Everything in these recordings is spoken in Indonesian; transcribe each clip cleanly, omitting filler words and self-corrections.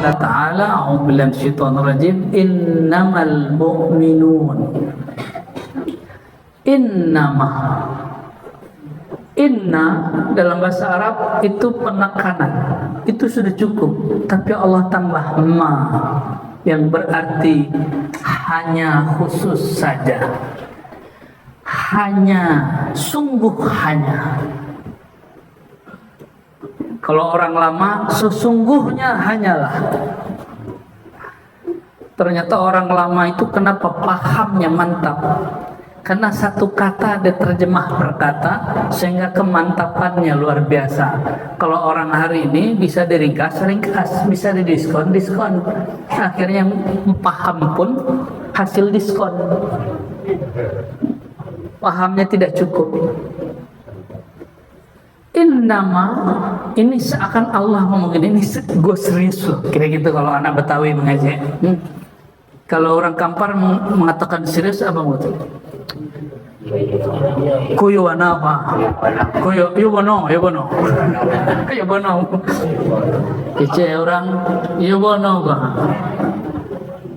qala ta'ala a'udzu billahi minasyaitonir rajim innamal mu'minun. Inna dalam bahasa Arab itu penekanan, itu sudah cukup, tapi Allah tambah ma yang berarti hanya, khusus saja, hanya, sungguh hanya. Kalau orang lama sesungguhnya hanyalah. Ternyata orang lama itu kenapa pahamnya mantap? Karena satu kata ada terjemah per kata, sehingga kemantapannya luar biasa. Kalau orang hari ini bisa diringkas, bisa didiskon. Akhirnya paham pun hasil diskon. Pahamnya tidak cukup. Innama, ini seakan Allah ngomong ini gue serius loh. Kira gitu kalau anak Betawi mengaji. Kalau orang Kampar mengatakan serius apa mau? Kuyo wana apa? Kuyo bono. Kece orang bono ba.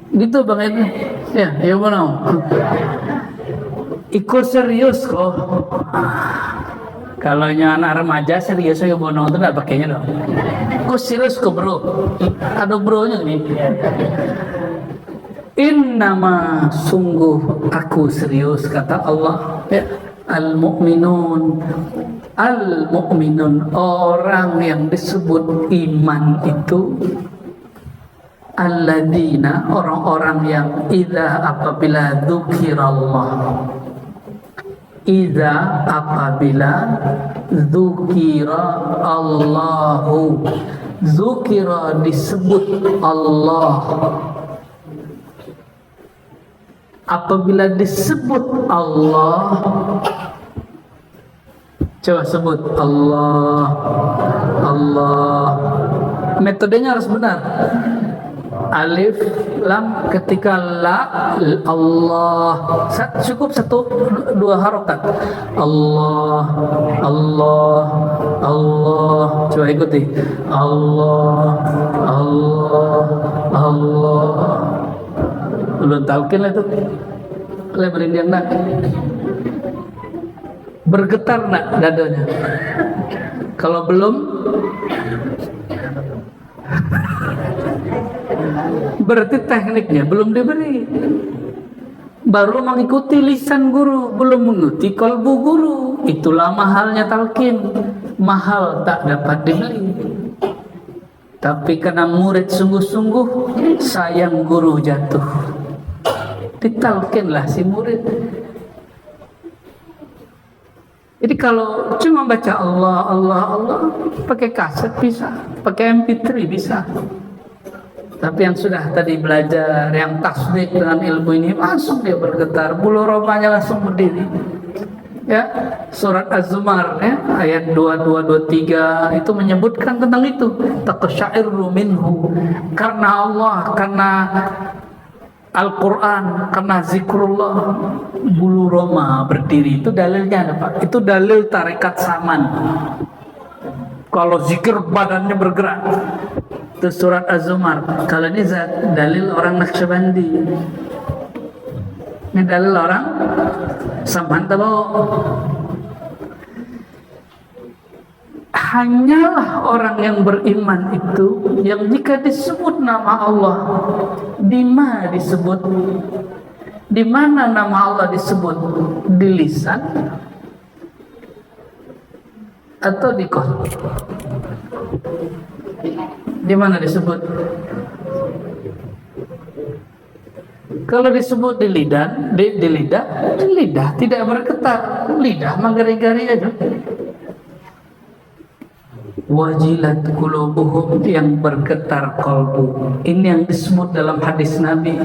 Gitu Bang itu. Ya, bono. Ikut serius kok. Kalau anak remaja serius bono itu enggak pakainya dong. Kok serius kok, Bro? Ada bronya nih. Innama, sungguh aku serius, kata Allah ya. Al-mu'minun, orang yang disebut iman itu alladzina, orang-orang yang apabila dzukira Allahu, dzukira disebut Allah. Apabila disebut Allah, coba sebut Allah. Metodenya harus benar. Alif, lam, ketika la, Allah. Cukup dua harokat. Allah. Coba ikuti. Allah. Belum talqin lah itu. Berinding nak. Bergetar nak dadanya. Kalau belum, berarti tekniknya belum diberi. Baru mengikuti lisan guru, belum mengikuti kalbu guru. Itulah mahalnya talqin. Mahal tak dapat dibeli. Tapi karena murid sungguh-sungguh, sayang guru jatuh. Ditalkinlah si murid. Jadi kalau cuma baca Allah, pakai kaset bisa, pakai MP3 bisa. Tapi yang sudah tadi belajar, yang tasdik dengan ilmu ini, langsung dia bergetar, bulu romanya langsung berdiri. Ya, surat Az-Zumar ya, ayat 22-23 itu menyebutkan tentang itu. Taqsya'irru minhu, karena Allah, karena Al-Quran, karena zikrullah, bulu roma berdiri. Itu dalilnya Pak. Itu dalil tarekat saman. Kalau zikir badannya bergerak, itu surat Az-Zumar. Kalau ini dalil orang Naqsyabandi. Ini dalil orang Saman Tabau. Hanyalah orang yang beriman itu yang jika disebut nama Allah, di mana disebut, di mana nama Allah disebut, di lisan atau di qalb? Di mana disebut? Kalau disebut di lidah, di lidah tidak bergetar, lidah menggari-gari aja. Wajilat qulubuhum, yang bergetar kalbu. Ini yang disebut dalam hadis Nabi,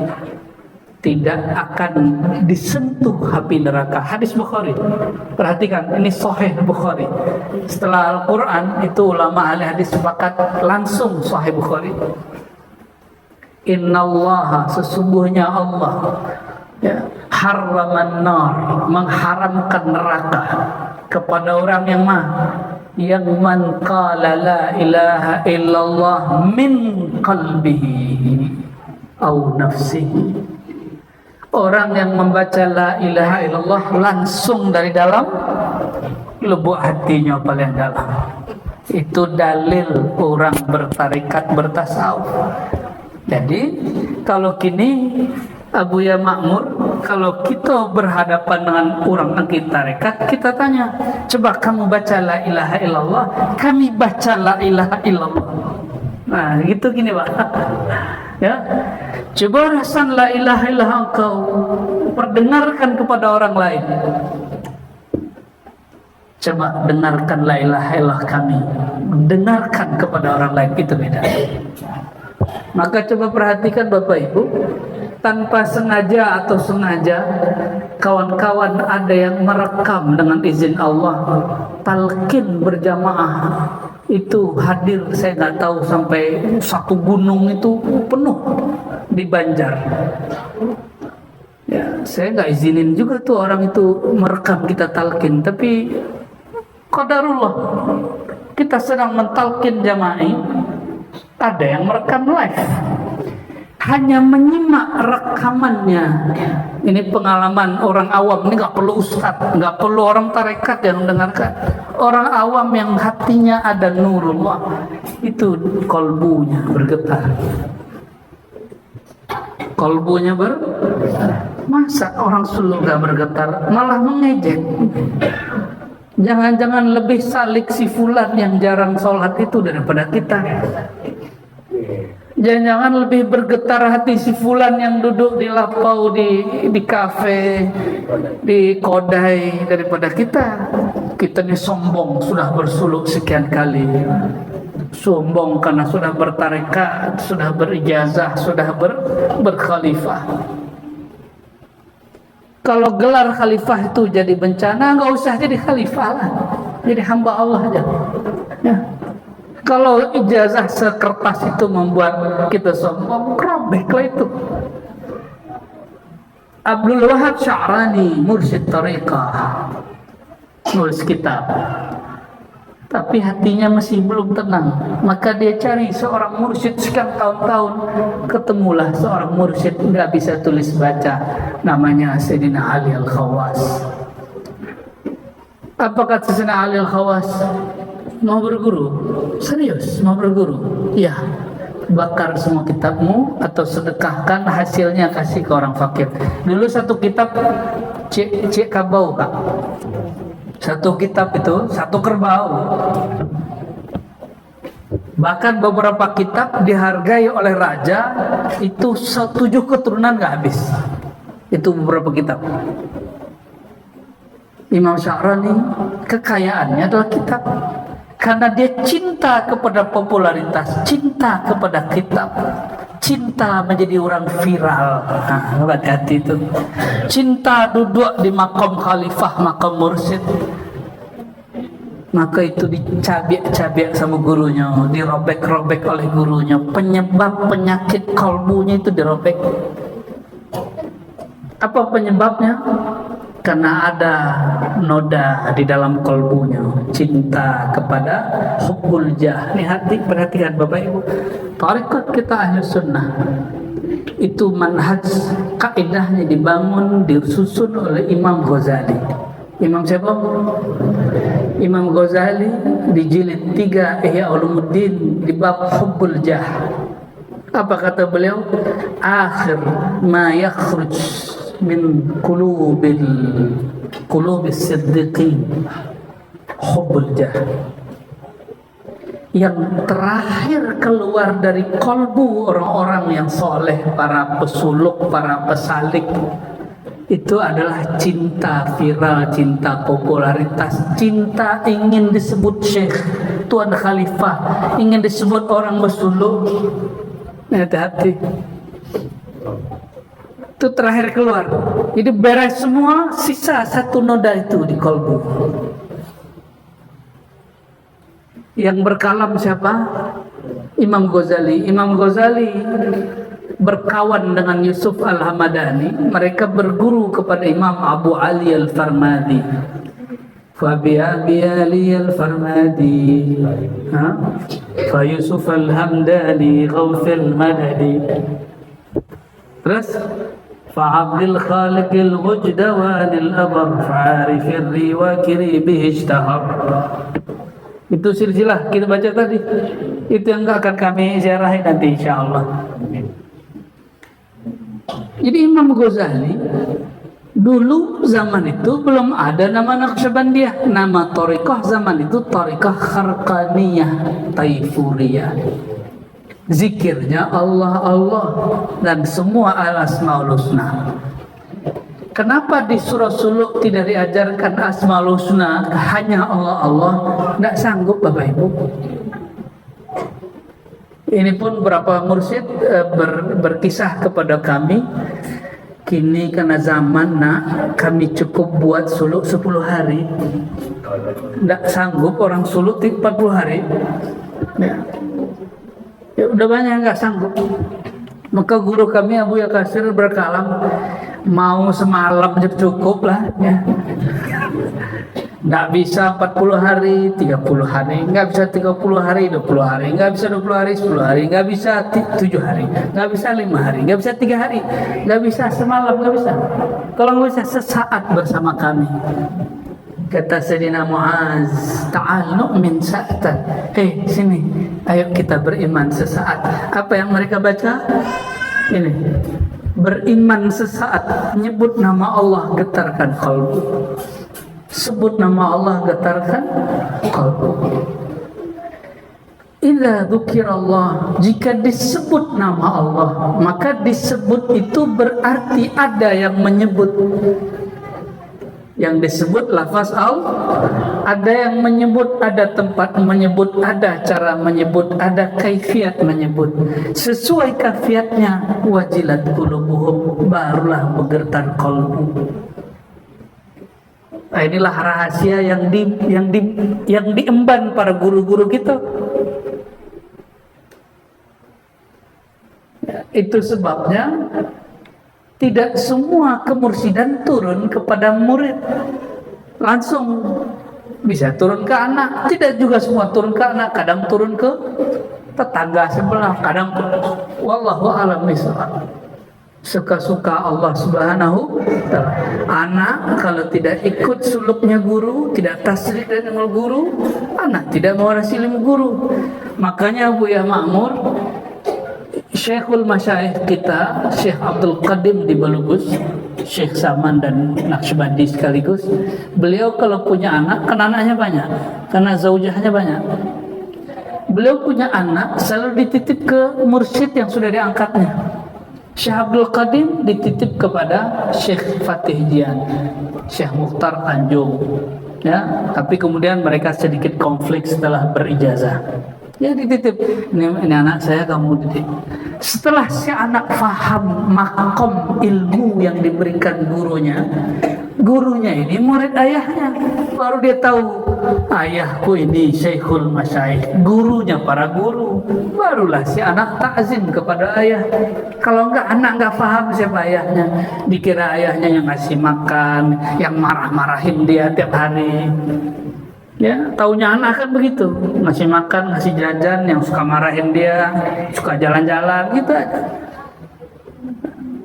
tidak akan disentuh api neraka. Hadis Bukhari. Perhatikan, ini Sahih Bukhari. Setelah Al-Quran, itu ulama ahli hadis sepakat langsung Sahih Bukhari. Innallaha, sesungguhnya Allah ya, harraman nar, mengharamkan neraka kepada orang yang yang man qala la ilaha illallah min qalbihi au nafsihi. Orang yang membaca la ilaha illallah langsung dari dalam lubuk hatinya paling dalam. Itu dalil orang bertarekat, bertasawuf. Jadi kalau kini Abu Ya Makmur, kalau kita berhadapan dengan orang angkit tarekat, kita tanya, coba kamu baca la ilaha illallah, kami baca la ilaha illallah. Nah, gitu gini Pak. Ya, coba rasan la ilaha illallah engkau perdengarkan kepada orang lain. Coba dengarkan la ilaha illallah kami, dengarkan kepada orang lain, itu beda. Maka coba perhatikan Bapak Ibu, tanpa sengaja atau sengaja kawan-kawan ada yang merekam dengan izin Allah talqin berjamaah itu hadir, saya nggak tahu sampai satu gunung itu penuh di Banjar. Ya, saya nggak izinin juga tuh orang itu merekam kita talqin, tapi qadarullah kita sedang mentalqin jamaah, ada yang merekam live, hanya menyimak rekamannya. Ini pengalaman orang awam, ini nggak perlu ustadz, nggak perlu orang tarekat yang mendengarkan. Orang awam yang hatinya ada nurullah, itu kolbunya bergetar. Kolbunya masa orang suluh gak bergetar, malah mengejek. Jangan-jangan lebih salik si fulan yang jarang sholat itu daripada kita. Jangan-jangan lebih bergetar hati si fulan yang duduk di lapau, di kafe, di kodai daripada kita. Kita ini sombong sudah bersuluk sekian kali. Sombong karena sudah bertarekat, sudah berijazah, sudah berkhalifah. Kalau gelar khalifah itu jadi bencana, nggak usah jadi khalifah lah, jadi hamba Allah aja. Ya. Kalau ijazah sekertas itu membuat kita sombong, robeklah itu. Abdul Wahab Sya'rani, mursyid tariqah, nulis kitab, tapi hatinya masih belum tenang. Maka dia cari seorang mursyid sekian tahun-tahun, ketemulah seorang mursyid nggak bisa tulis baca, namanya Sayyidina Ali Al-Khawas. Apa kata Sayyidina Ali Al-Khawas? Mau berguru? Serius mau berguru? Ya, bakar semua kitabmu atau sedekahkan hasilnya kasih ke orang fakir. Dulu satu kitab cek kabau Kak. Satu kitab itu satu kerbau. Bahkan beberapa kitab dihargai oleh raja itu 7 keturunan gak habis. Itu beberapa kitab. Imam Sya'rani kekayaannya adalah kitab. Karena dia cinta kepada popularitas, cinta kepada kitab, cinta menjadi orang viral. Nah, hati itu. Cinta duduk di makam khalifah, makam mursyid. Maka itu dicabik-cabik sama gurunya, dirobek-robek oleh gurunya. Penyebab penyakit kalbunya itu dirobek. Apa penyebabnya? Karena ada noda di dalam kalbunya, cinta kepada hubbul jah. Ini hati, perhatikan Bapak Ibu. Tarekat kita ahli sunnah itu manhaj, kaidahnya dibangun, disusun oleh Imam Ghazali. Imam siapa? Imam Ghazali di jilid 3 Ihya Ulumuddin di bab hubbul jah. Apa kata beliau? Akhir ma yakhruj min qulubis siddiqin hubbul jah. Yang terakhir keluar dari kolbu orang-orang yang soleh, para pesuluk, para pesalik, itu adalah cinta viral, cinta popularitas, cinta ingin disebut syekh, tuan khalifah, ingin disebut orang bersuluk. Hati-hati. Itu terakhir keluar. Jadi beres semua, sisa satu noda itu di kolbu. Yang berkalam siapa? Imam Ghazali. Imam Ghazali berkawan dengan Yusuf Al-Hamadani. Mereka berguru kepada Imam Abu Ali Al-Farmadi. فبأبي علي الفرمادي فيوسف الهمداني غوث المدد. Terus فعبد الخالق الغجدوان الأبر فعارف الرواكري به اشتهر. Itu silsilah kita baca tadi. Itu yang akan kami ziarahi nanti insyaallah. Jadi Imam Ghazali dulu zaman itu belum ada nama Naqsyabandiyah. Nama thariqah zaman itu thariqah Kharqaniyah Taifuriyah. Zikirnya Allah Allah dan semua al-asmaul husna. Kenapa di surah suluk tidak diajarkan asmaul husna, hanya Allah Allah? Tidak sanggup Bapak Ibu. Ini pun berapa mursyid berkisah kepada kami. Kini karena zaman kami cukup buat suluk 10 hari. Tidak sanggup orang suluk 40 hari. Ya udah banyak nggak sanggup. Maka guru kami Abu Yakasir berkalam, mau semalam cukup lah ya. Nggak bisa 40 hari, 30 hari, nggak bisa 30 hari, 20 hari, nggak bisa 20 hari, 10 hari, nggak bisa 7 hari, nggak bisa 5 hari, nggak bisa 3 hari, nggak bisa semalam, nggak bisa. Kalau nggak bisa sesaat bersama kami. Kata Sayyidina Muaz, ta'al nu'min sa'atan. Sini, ayo kita beriman sesaat. Apa yang mereka baca? Ini, beriman sesaat. Nyebut nama Allah, getarkan qalbu. Sebut nama Allah, getarkan qalbu. Idza dzukirallah, jika disebut nama Allah, maka disebut itu berarti ada yang menyebut. Yang disebut lafaz Allah, ada yang menyebut, ada tempat menyebut, ada cara menyebut, ada kaifiat menyebut. Sesuai kaifiatnya, wajilat qulubuhum, barulah bergetar qalbu. Nah, inilah rahasia yang diemban para guru-guru kita. Ya, itu sebabnya tidak semua kemursidan turun kepada murid langsung, bisa turun ke anak, tidak juga semua turun ke anak, kadang turun ke tetangga sebelah, kadang wallahu a'lam bishawab. Suka-suka Allah Subhanahu wa ta'ala. Anak kalau tidak ikut suluknya guru, tidak tasrik dengan guru, anak tidak mewarisi ilmu guru. Makanya Buya Ma'mur, Syekhul Masyayikh kita, Syekh Abdul Qadim di Balubus, Syekh Saman dan Naqsyabandi sekaligus. Beliau kalau punya anak, kan anaknya banyak, karena zaujahnya banyak. Beliau punya anak, selalu dititip ke mursyid yang sudah diangkatnya. Syekh Abdul Qadim dititip kepada Syekh Fatih Jian, Syekh Mukhtar Tanjung. Ya, tapi kemudian mereka sedikit konflik setelah berijazah. Ya dititip, ini anak saya kamu didik. Setelah si anak faham makom ilmu yang diberikan gurunya ini murid ayahnya, baru dia tahu ayahku ini Syekhul Masyayikh, gurunya para guru. Barulah si anak takzim kepada ayah. Kalau enggak, anak enggak paham siapa ayahnya, dikira ayahnya yang ngasih makan, yang marah-marahin dia tiap hari. Ya, taunya anak kan begitu, ngasih makan, ngasih jajan, yang suka marahin dia, suka jalan-jalan gitu aja.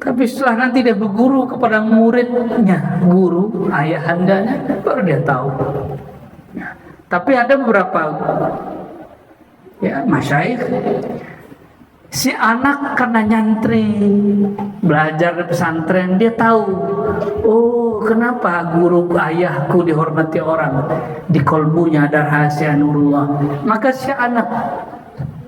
Tapi setelah nanti dia berguru kepada muridnya, guru ayahandanya, baru dia tahu. Ya. Tapi ada beberapa masyayikh, si anak karena nyantri, belajar di pesantren, dia tahu, oh kenapa guru ayahku dihormati orang, di kolbunya ada rahasia nurullah. Maka si anak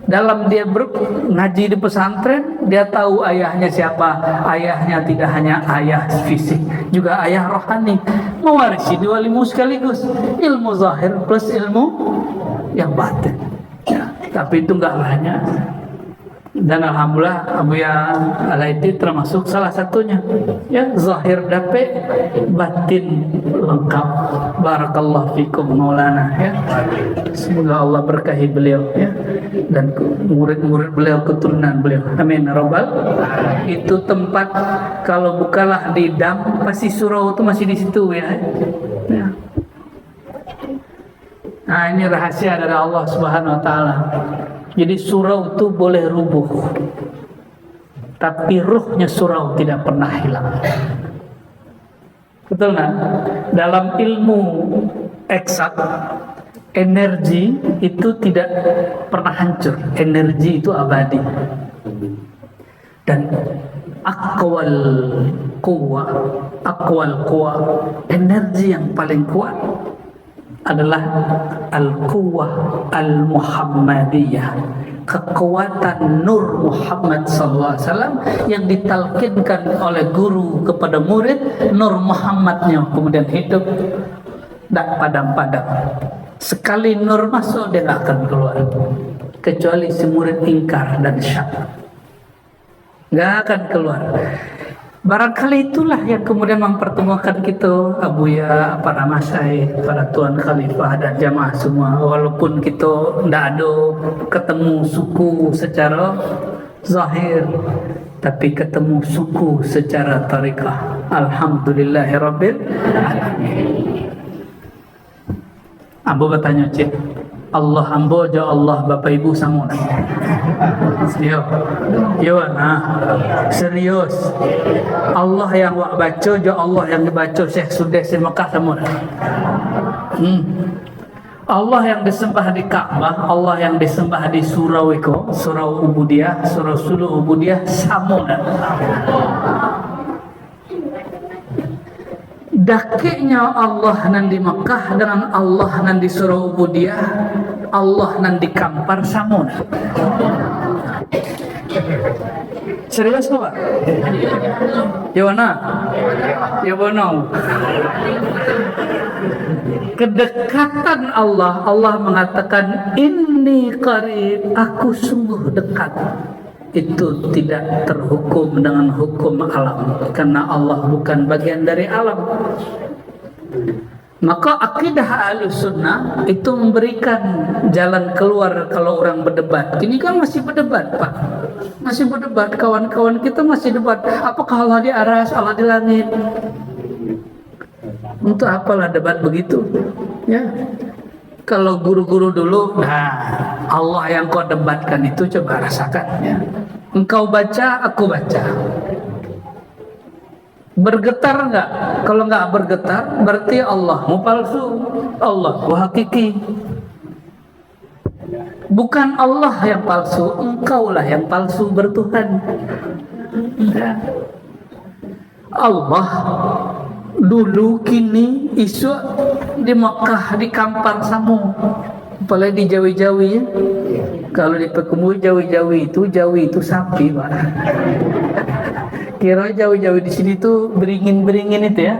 dalam dia ngaji di pesantren, dia tahu ayahnya siapa. Ayahnya tidak hanya ayah fisik, juga ayah rohani, mewarisi dua ilmu sekaligus, ilmu zahir plus ilmu yang batin. Ya, tapi itu enggak banyak. Dan alhamdulillah Abuya Alaiti termasuk salah satunya. Ya, zahir dapat, batin lengkap. Barakallahu fikum Maulana ya. Semoga Allah berkahi beliau ya, dan murid-murid beliau, keturunan beliau. Amin robbal. Itu tempat kalau bukalah di Dam, pasti surau itu masih di situ ya. Ya. Nah, ini rahasia dari Allah Subhanahu wa taala. Jadi surau itu boleh rubuh, tapi ruhnya surau tidak pernah hilang. Betul nggak? Dalam ilmu eksak, energi itu tidak pernah hancur. Energi itu abadi. Dan akwal kuwa, energi yang paling kuat adalah al-quwwah al-muhammadiyah, kekuatan nur Muhammad SAW yang ditalkinkan oleh guru kepada murid. Nur Muhammadnya kemudian hidup, tidak padam-padam. Sekali nur masuk dia tidak akan keluar, kecuali si murid ingkar dan syak, nggak akan keluar. Barangkali itulah yang kemudian mempertemukan kita, Abuya, para masai, para tuan khalifah dan jamaah semua. Walaupun kita tidak ada ketemu suku secara zahir, tapi ketemu suku secara tariqah. Alhamdulillahirabbil alamin. Ambo bertanya, Cik, Allah ambo jo Allah Bapak Ibu samun. Yo, nah, serius. Allah yang wak baca jo Allah yang dibaca Syekh Sudes di Mekah samun. Allah yang disembah di Ka'bah, Allah yang disembah di surau iko, surau Ubudiyah, surau Sulu Ubudiyah samun. Dakiknya Allah nan di Mekah dengan Allah nan di surau Ubudiyah, Allah nan di Kampar samun. Serius Pak? Yawana? Kedekatan Allah, Allah mengatakan inni qarib, aku sungguh dekat. Itu tidak terhukum dengan hukum alam, karena Allah bukan bagian dari alam. Maka akidah Ahlussunnah itu memberikan jalan keluar kalau orang berdebat. Ini kan masih berdebat, Pak. Masih berdebat, kawan-kawan kita masih debat. Apakah Allah di aras, Allah di langit? Untuk apalah debat begitu? Ya. Kalau guru-guru dulu, nah Allah yang kau debatkan itu coba rasakan ya. Engkau baca, aku baca. Bergetar enggak? Kalau enggak bergetar, berarti Allah mu palsu, Allah hakiki. Bukan Allah yang palsu, engkaulah yang palsu bertuhan. Ya. Allah dulu, kini, isu di Mekah, di Kampar Samu, apalagi di Jawi-Jawi ya. Kalau di Pekemui Jawi-Jawi itu sapi, Pak. Kira Jawi-Jawi di sini tuh beringin-beringin itu ya.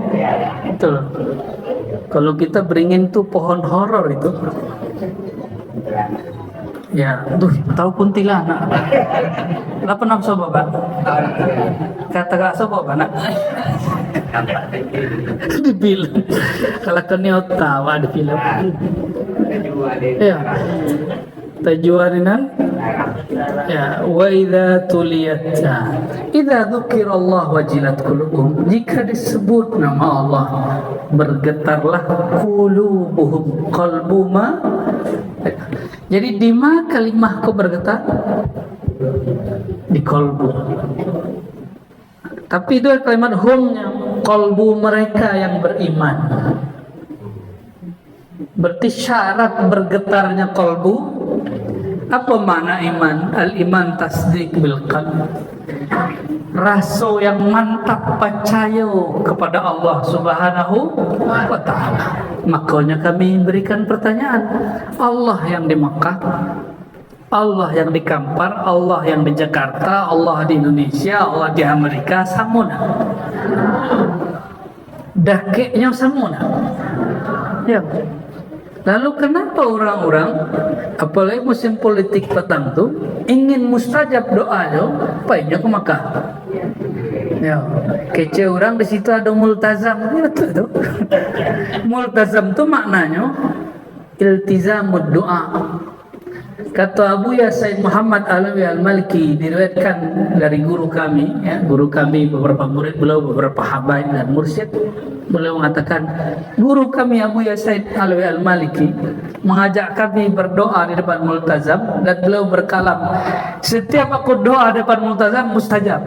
Betul. Kalau kita beringin tuh pohon horor itu. Ya, tahu kuntilanak. Lah pernah coba, Pak? Kata gak coba, Pak, nak. Di film. Kalau kena tawa di film. Ya. Tajuaninan. Ya, wa idza tuliyat. Idza dzukirallah wajilat qulubuhum. Jika disebut nama Allah, bergetarlah qulubuhum, qalbuma. Jadi di mana kalimah kau bergetar? Di kolbu. Tapi itu kalimat humnya, kolbu mereka yang beriman. Berarti syarat bergetarnya kolbu. Apa makna iman? Al-iman tasdik bil qalb. Rasa yang mantap percaya kepada Allah Subhanahu wa ta'ala. Makanya kami berikan pertanyaan. Allah yang di Mekah, Allah yang di Kampar, Allah yang di Jakarta, Allah di Indonesia, Allah di Amerika, samuna. Dakiknya samuna. Ya. Lalu kenapa orang-orang, apalagi musim politik petang tuh, ingin mustajab doanya, payahnya ke Makkah. Ya, kece orang di situ ada multazam, gitu tuh. Multazam tuh maknanya iltizamud doa. Kata Abuya Said Muhammad Alawi Al-Maliki, diriwayatkan dari guru kami, ya, guru kami, beberapa murid beliau, beberapa habaib dan mursyid. Beliau mengatakan, guru kami Abuya Said Alawi Al-Maliki mengajak kami berdoa di depan multazam, dan beliau berkalam, setiap aku doa di depan multazam mustajab.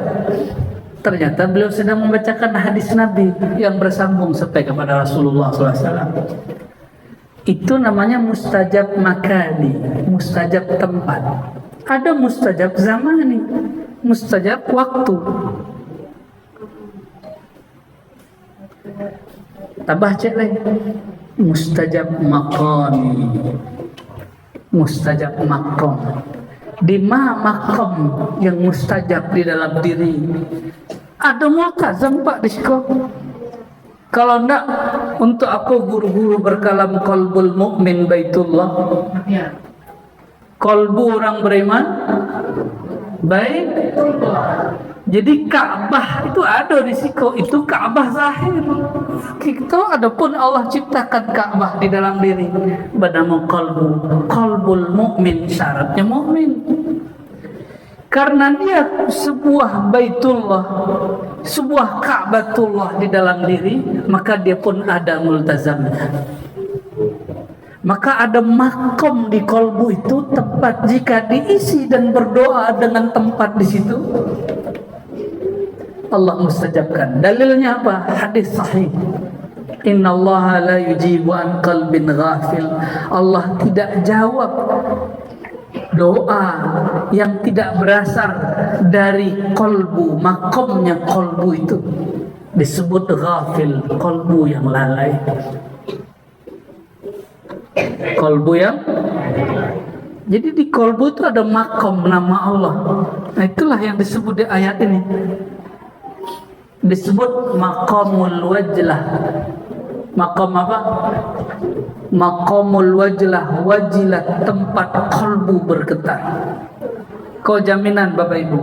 Ternyata beliau sedang membacakan hadis Nabi yang bersambung sampai kepada Rasulullah SAW. Itu namanya mustajab makani, mustajab tempat. Ada mustajab zamani, mustajab waktu. Tambah cek lagi, mustajab maqami, mustajab maqam. Di mana maqam yang mustajab di dalam diri? Ada multazam Pak di sekolah. Kalau enggak, untuk aku guru-guru berkalam qalbul mu'min baitullah. Qalbu orang beriman baitullah. Jadi Ka'bah itu ada di situ, itu Ka'bah zahir. Kita adapun Allah ciptakan Ka'bah di dalam diri. Bernama qalbu, qalbul mu'min, syaratnya mu'min. Karena dia sebuah baitullah, sebuah Ka'batullah di dalam diri, maka dia pun ada multazamnya. Maka ada makom di kolbu itu, tempat jika diisi dan berdoa dengan tempat di situ, Allah mustajabkan. Dalilnya apa? Hadis sahih. Inna Allah la yujibu an qalbin ghafil. Allah tidak jawab doa yang tidak berasal dari kolbu. Makomnya kolbu itu disebut ghafil, kolbu yang lalai, kolbu yang. Jadi di kolbu itu ada makom nama Allah. Nah itulah yang disebut di ayat ini, disebut maqamul wajlah. Maqam apa? Maqamul wajlah, wajilat, tempat kalbu bergetar. Kau jaminan Bapak Ibu,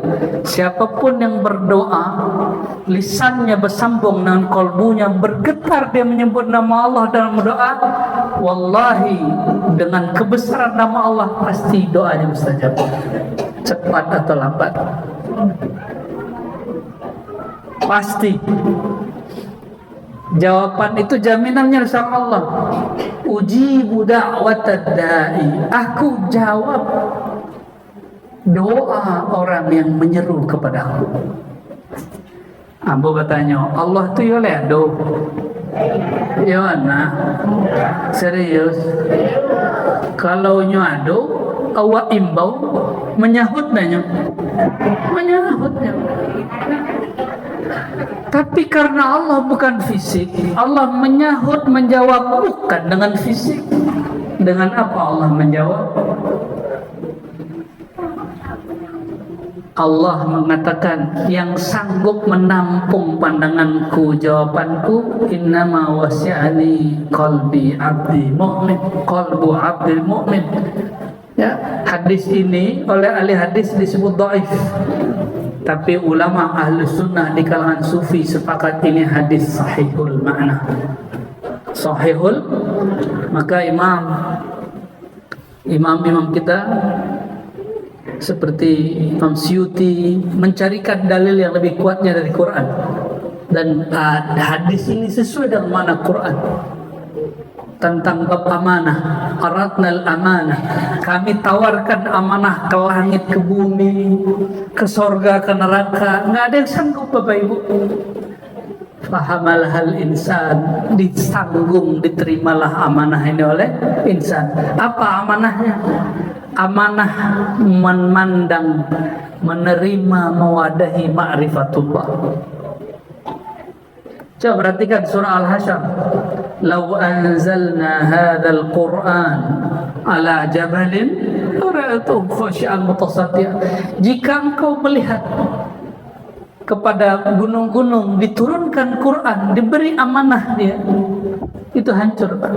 siapapun yang berdoa, lisannya bersambung dengan kalbunya bergetar, dia menyebut nama Allah dalam doa, wallahi dengan kebesaran nama Allah pasti doanya mustajab, cepat atau lambat, pasti. Jawaban itu jaminannya sama Allah. Ujibu da'watad da'i. Aku jawab doa orang yang menyeru kepadaku. Ambo bertanya, Allah tu yo ledo. Yo nah. Serius. Kalau nyo ado, awak imbau menyahut nanya. Menyahutnya. Tapi karena Allah bukan fisik, Allah menyahut, menjawab bukan dengan fisik. Dengan apa Allah menjawab? Allah mengatakan, yang sanggup menampung pandanganku, jawabanku, innama wasi'ani qalbi abdi mu'min, qalbu abdi mu'min. Ya, hadis ini oleh ahli hadis disebut dhaif. Tapi ulama ahli sunnah di kalangan sufi sepakat ini hadis sahihul makna. Sahihul, maka imam kita seperti Imam Suyuti mencarikan dalil yang lebih kuatnya dari Quran, dan hadis ini sesuai dengan makna Quran tentang bab amanah. Aratnal amanah, kami tawarkan amanah ke langit, ke bumi, ke sorga, ke neraka. Nggak ada yang sanggup Bapak Ibu. Fahamal hal insan, ditanggung, diterimalah amanah ini oleh insan. Apa amanahnya? Amanah memandang, menerima, mewadahi ma'rifatullah. Coba perhatikan surah Al-Hasyr. Lau anzalna hadzal Qur'an ala jabalin ra'aytuhu khashi'an mutasaddian. Jika engkau melihat kepada gunung-gunung diturunkan Quran, diberi amanah dia, itu hancur Pak.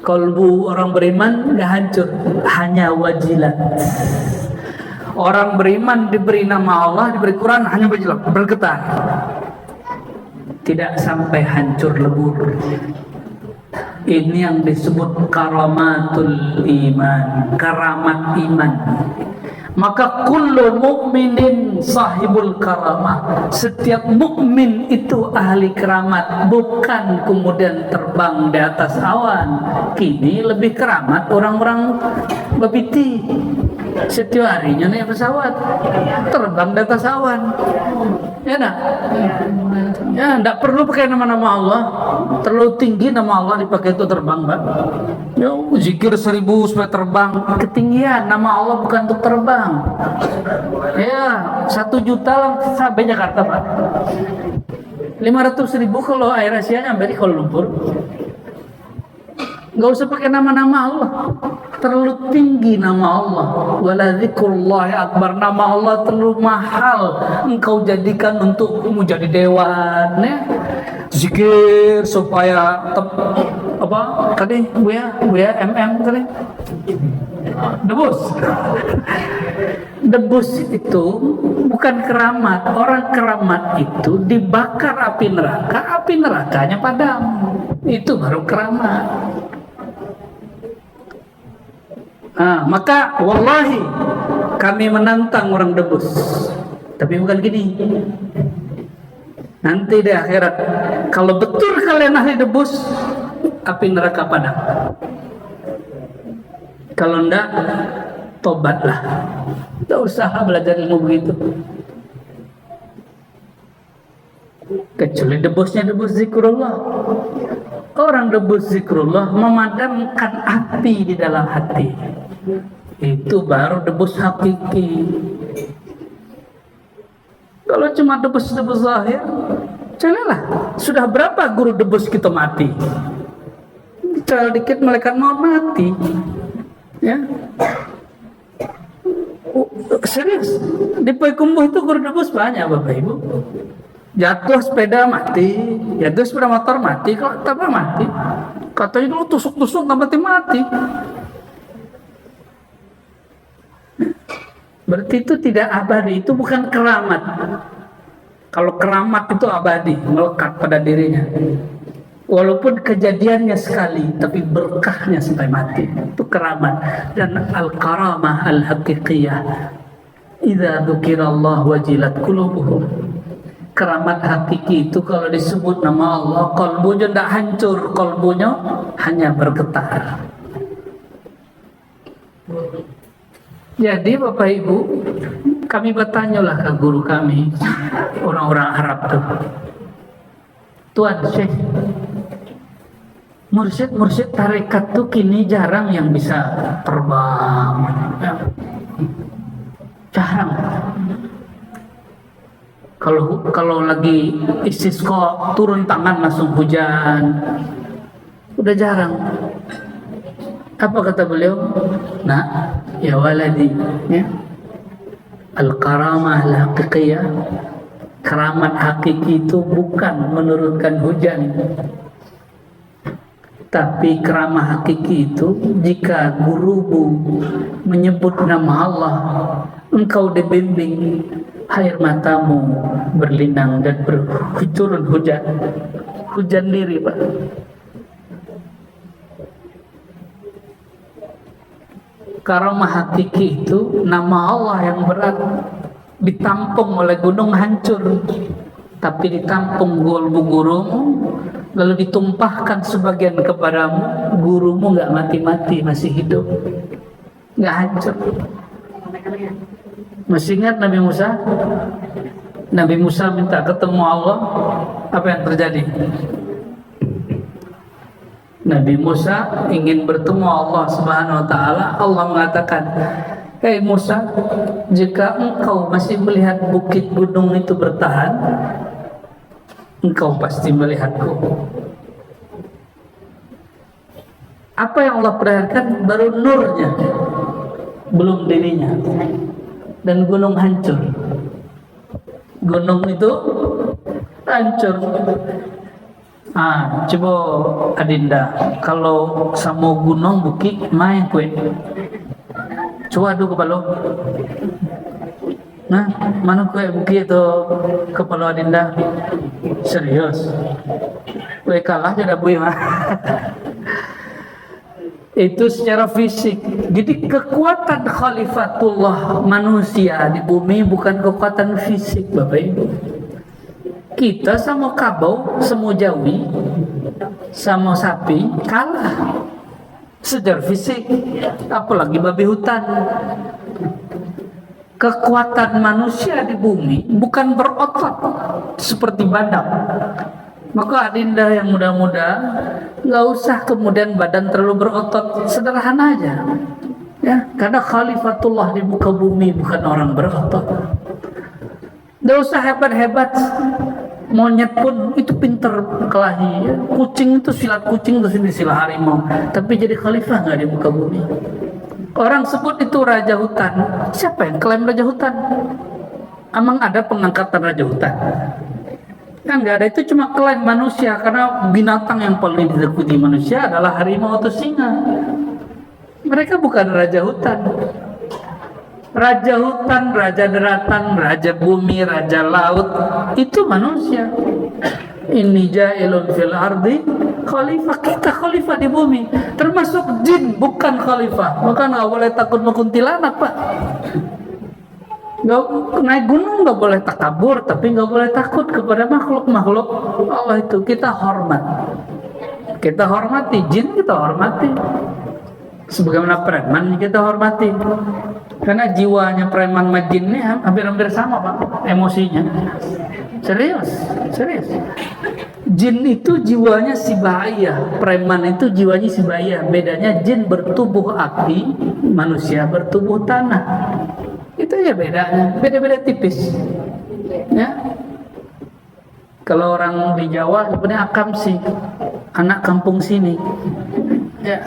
Kalbu orang beriman enggak hancur, hanya wajilat. Orang beriman diberi nama Allah, diberi Quran, hanya bergetar, tidak sampai hancur lebur. Ini yang disebut karamatul iman, karamat iman. Maka kullu mukminin sahibul karamah. Setiap mukmin itu ahli keramat, bukan kemudian terbang di atas awan. Kini lebih keramat orang-orang babiti. Setiap harinya naik pesawat, terbang di atas awan. Ya enggak? Ya, enggak perlu pakai nama-nama Allah. Terlalu tinggi nama Allah dipakai itu terbang, Pak. Ya, zikir 1000 supaya terbang. Ketinggian nama Allah bukan untuk terbang. Ya, 1 juta lah sampai Jakarta, Pak. 500.000 kalau Air Asia nyampe di Kuala Lumpur. Enggak usah pakai nama-nama Allah. Terlalu tinggi nama Allah. Wala dzikrullahi akbar. Nama Allah terlalu mahal engkau jadikan untuk menjadi dewan, ya. Zikir supaya apa tadi Buya MM tadi debus. Debus itu bukan keramat. Orang keramat itu dibakar api neraka, api nerakanya padam. Itu baru keramat. Maka wallahi kami menantang orang debus, tapi bukan gini. Nanti di akhirat, kalau betul kalian ahli debus, api neraka padam. Kalau enggak, tobatlah. Tidak usah belajar ilmu begitu. Kecuali debusnya debus zikrullah. Orang debus zikrullah memadamkan api di dalam hati. Itu baru debus hakiki. Kalau cuma debus-debus zahir, celelah. Sudah berapa guru debus kita mati? Bicara dikit malaikat maut mati. Ya. Serius. Di Payakumbuh itu guru debus banyak, Bapak Ibu. Jatuh sepeda mati, jatuh sepeda motor mati, kalau tak mati. Katanya dulu tusuk-tusuk nggak mati-mati. Berarti itu tidak abadi, itu bukan keramat. Kalau keramat itu abadi, melekat pada dirinya. Walaupun kejadiannya sekali, tapi berkahnya sampai mati. Itu keramat. Dan al-karamah al-haqiqiyah. Idza dzukirallah wajilat qulubuhum. Keramat hakiki itu kalau disebut nama Allah, kalbunya tidak hancur, kalbunya hanya bergetar. Jadi Bapak Ibu, kami bertanyalah ke guru kami, orang-orang Arab tuh, Tuan Syekh, mursyid tarekat tuh kini jarang yang bisa terbang, jarang. Kalau lagi istisqa turun tangan langsung hujan, udah jarang. Apa kata beliau? Nah, ya waladi, ya. Al-karamah al-haqiqiyah, keramat hakiki itu bukan menurunkan hujan, tapi keramah hakiki itu jika gurumu menyebut nama Allah, engkau dibimbing, air matamu berlinang dan turun hujan diri, Pak. Karamah hakiki itu nama Allah yang berat, ditampung oleh gunung hancur, tapi ditampung gurumu, lalu ditumpahkan sebagian kepadamu, gurumu nggak mati-mati, masih hidup, nggak hancur. Masih ingat Nabi Musa? Nabi Musa minta ketemu Allah, apa yang terjadi? Nabi Musa ingin bertemu Allah Subhanahu wa taala. Allah mengatakan, "Hei Musa, jika engkau masih melihat bukit gunung itu bertahan, engkau pasti melihatku." Apa yang Allah perlihatkan baru nurnya, belum dirinya. Dan gunung hancur. Gunung itu hancur. Coba Adinda, kalau sama gunung bukit main kue. Coba dulu kepala. Nah, mana kue bukit itu kepala Adinda? Serius? Kue kalah jadi bui mah. Itu secara fisik. Jadi kekuatan khalifatullah manusia di bumi bukan kekuatan fisik, Bapak Ibu. Kita sama kabau, sama jawi, sama sapi kalah secara fisik, apalagi babi hutan. Kekuatan manusia di bumi bukan berotot seperti badak. Maka adinda yang muda-muda, nggak usah kemudian badan terlalu berotot, sederhana aja. Ya, karena khalifatullah di muka bumi bukan orang berotot. Nggak usah hebat-hebat. Monyet pun itu pinter kelahi. Ya. Kucing itu silat kucing, terus ini silat harimau. Tapi jadi khalifah nggak di muka bumi. Orang sebut itu raja hutan. Siapa yang klaim raja hutan? Emang ada pengangkatan raja hutan? Kan nggak ada, itu cuma klaim manusia, karena binatang yang paling ditakuti manusia adalah harimau atau singa. Mereka bukan raja hutan. Raja hutan, raja daratan, raja bumi, raja laut itu manusia. Inni ja'ilun fil ardi khalifah. Kita khalifah di bumi, termasuk jin bukan khalifah. Maka nggak boleh takut sama kuntilanak, Pak. Nggak, naik gunung nggak boleh takabur, tapi nggak boleh takut kepada makhluk-makhluk Allah itu. Kita hormat, kita hormati jin, kita hormati sebagaimana preman kita hormati, karena jiwanya preman sama jin ini hampir-hampir sama, Pak, emosinya. Serius. Jin itu jiwanya si bahaya, preman itu jiwanya si bahaya. Bedanya jin bertubuh api, manusia bertubuh tanah. Itu ya bedanya, beda-beda tipis. Ya. Kalau orang di Jawa sebenarnya akam sih, anak kampung sini. Ya.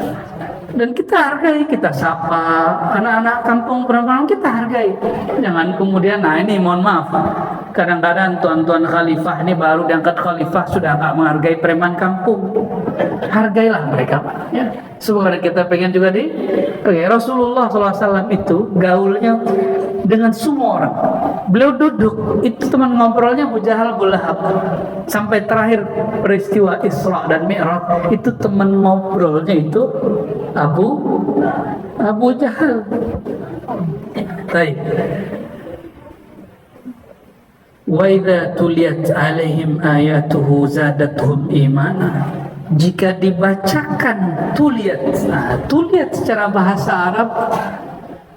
Dan kita hargai, kita sapa anak-anak kampung perempuan, kita hargai. Jangan kemudian, nah ini mohon maaf, kadang-kadang tuan-tuan khalifah ini baru diangkat khalifah sudah nggak menghargai preman kampung. Hargailah mereka, Pak. Ya. Semoga kita pengen juga Rasulullah SAW itu gaulnya dengan semua orang. Beliau duduk, itu teman ngobrolnya Abu Jahal, Abu Lahab. Sampai terakhir peristiwa Isra dan Mi'raj, itu teman ngobrolnya itu Abu Jahal. Baik. Wa idza tuliyat alaihim ayatuhu zadatuhum imana. Jika dibacakan tuliyat. Nah, tuliyat secara bahasa Arab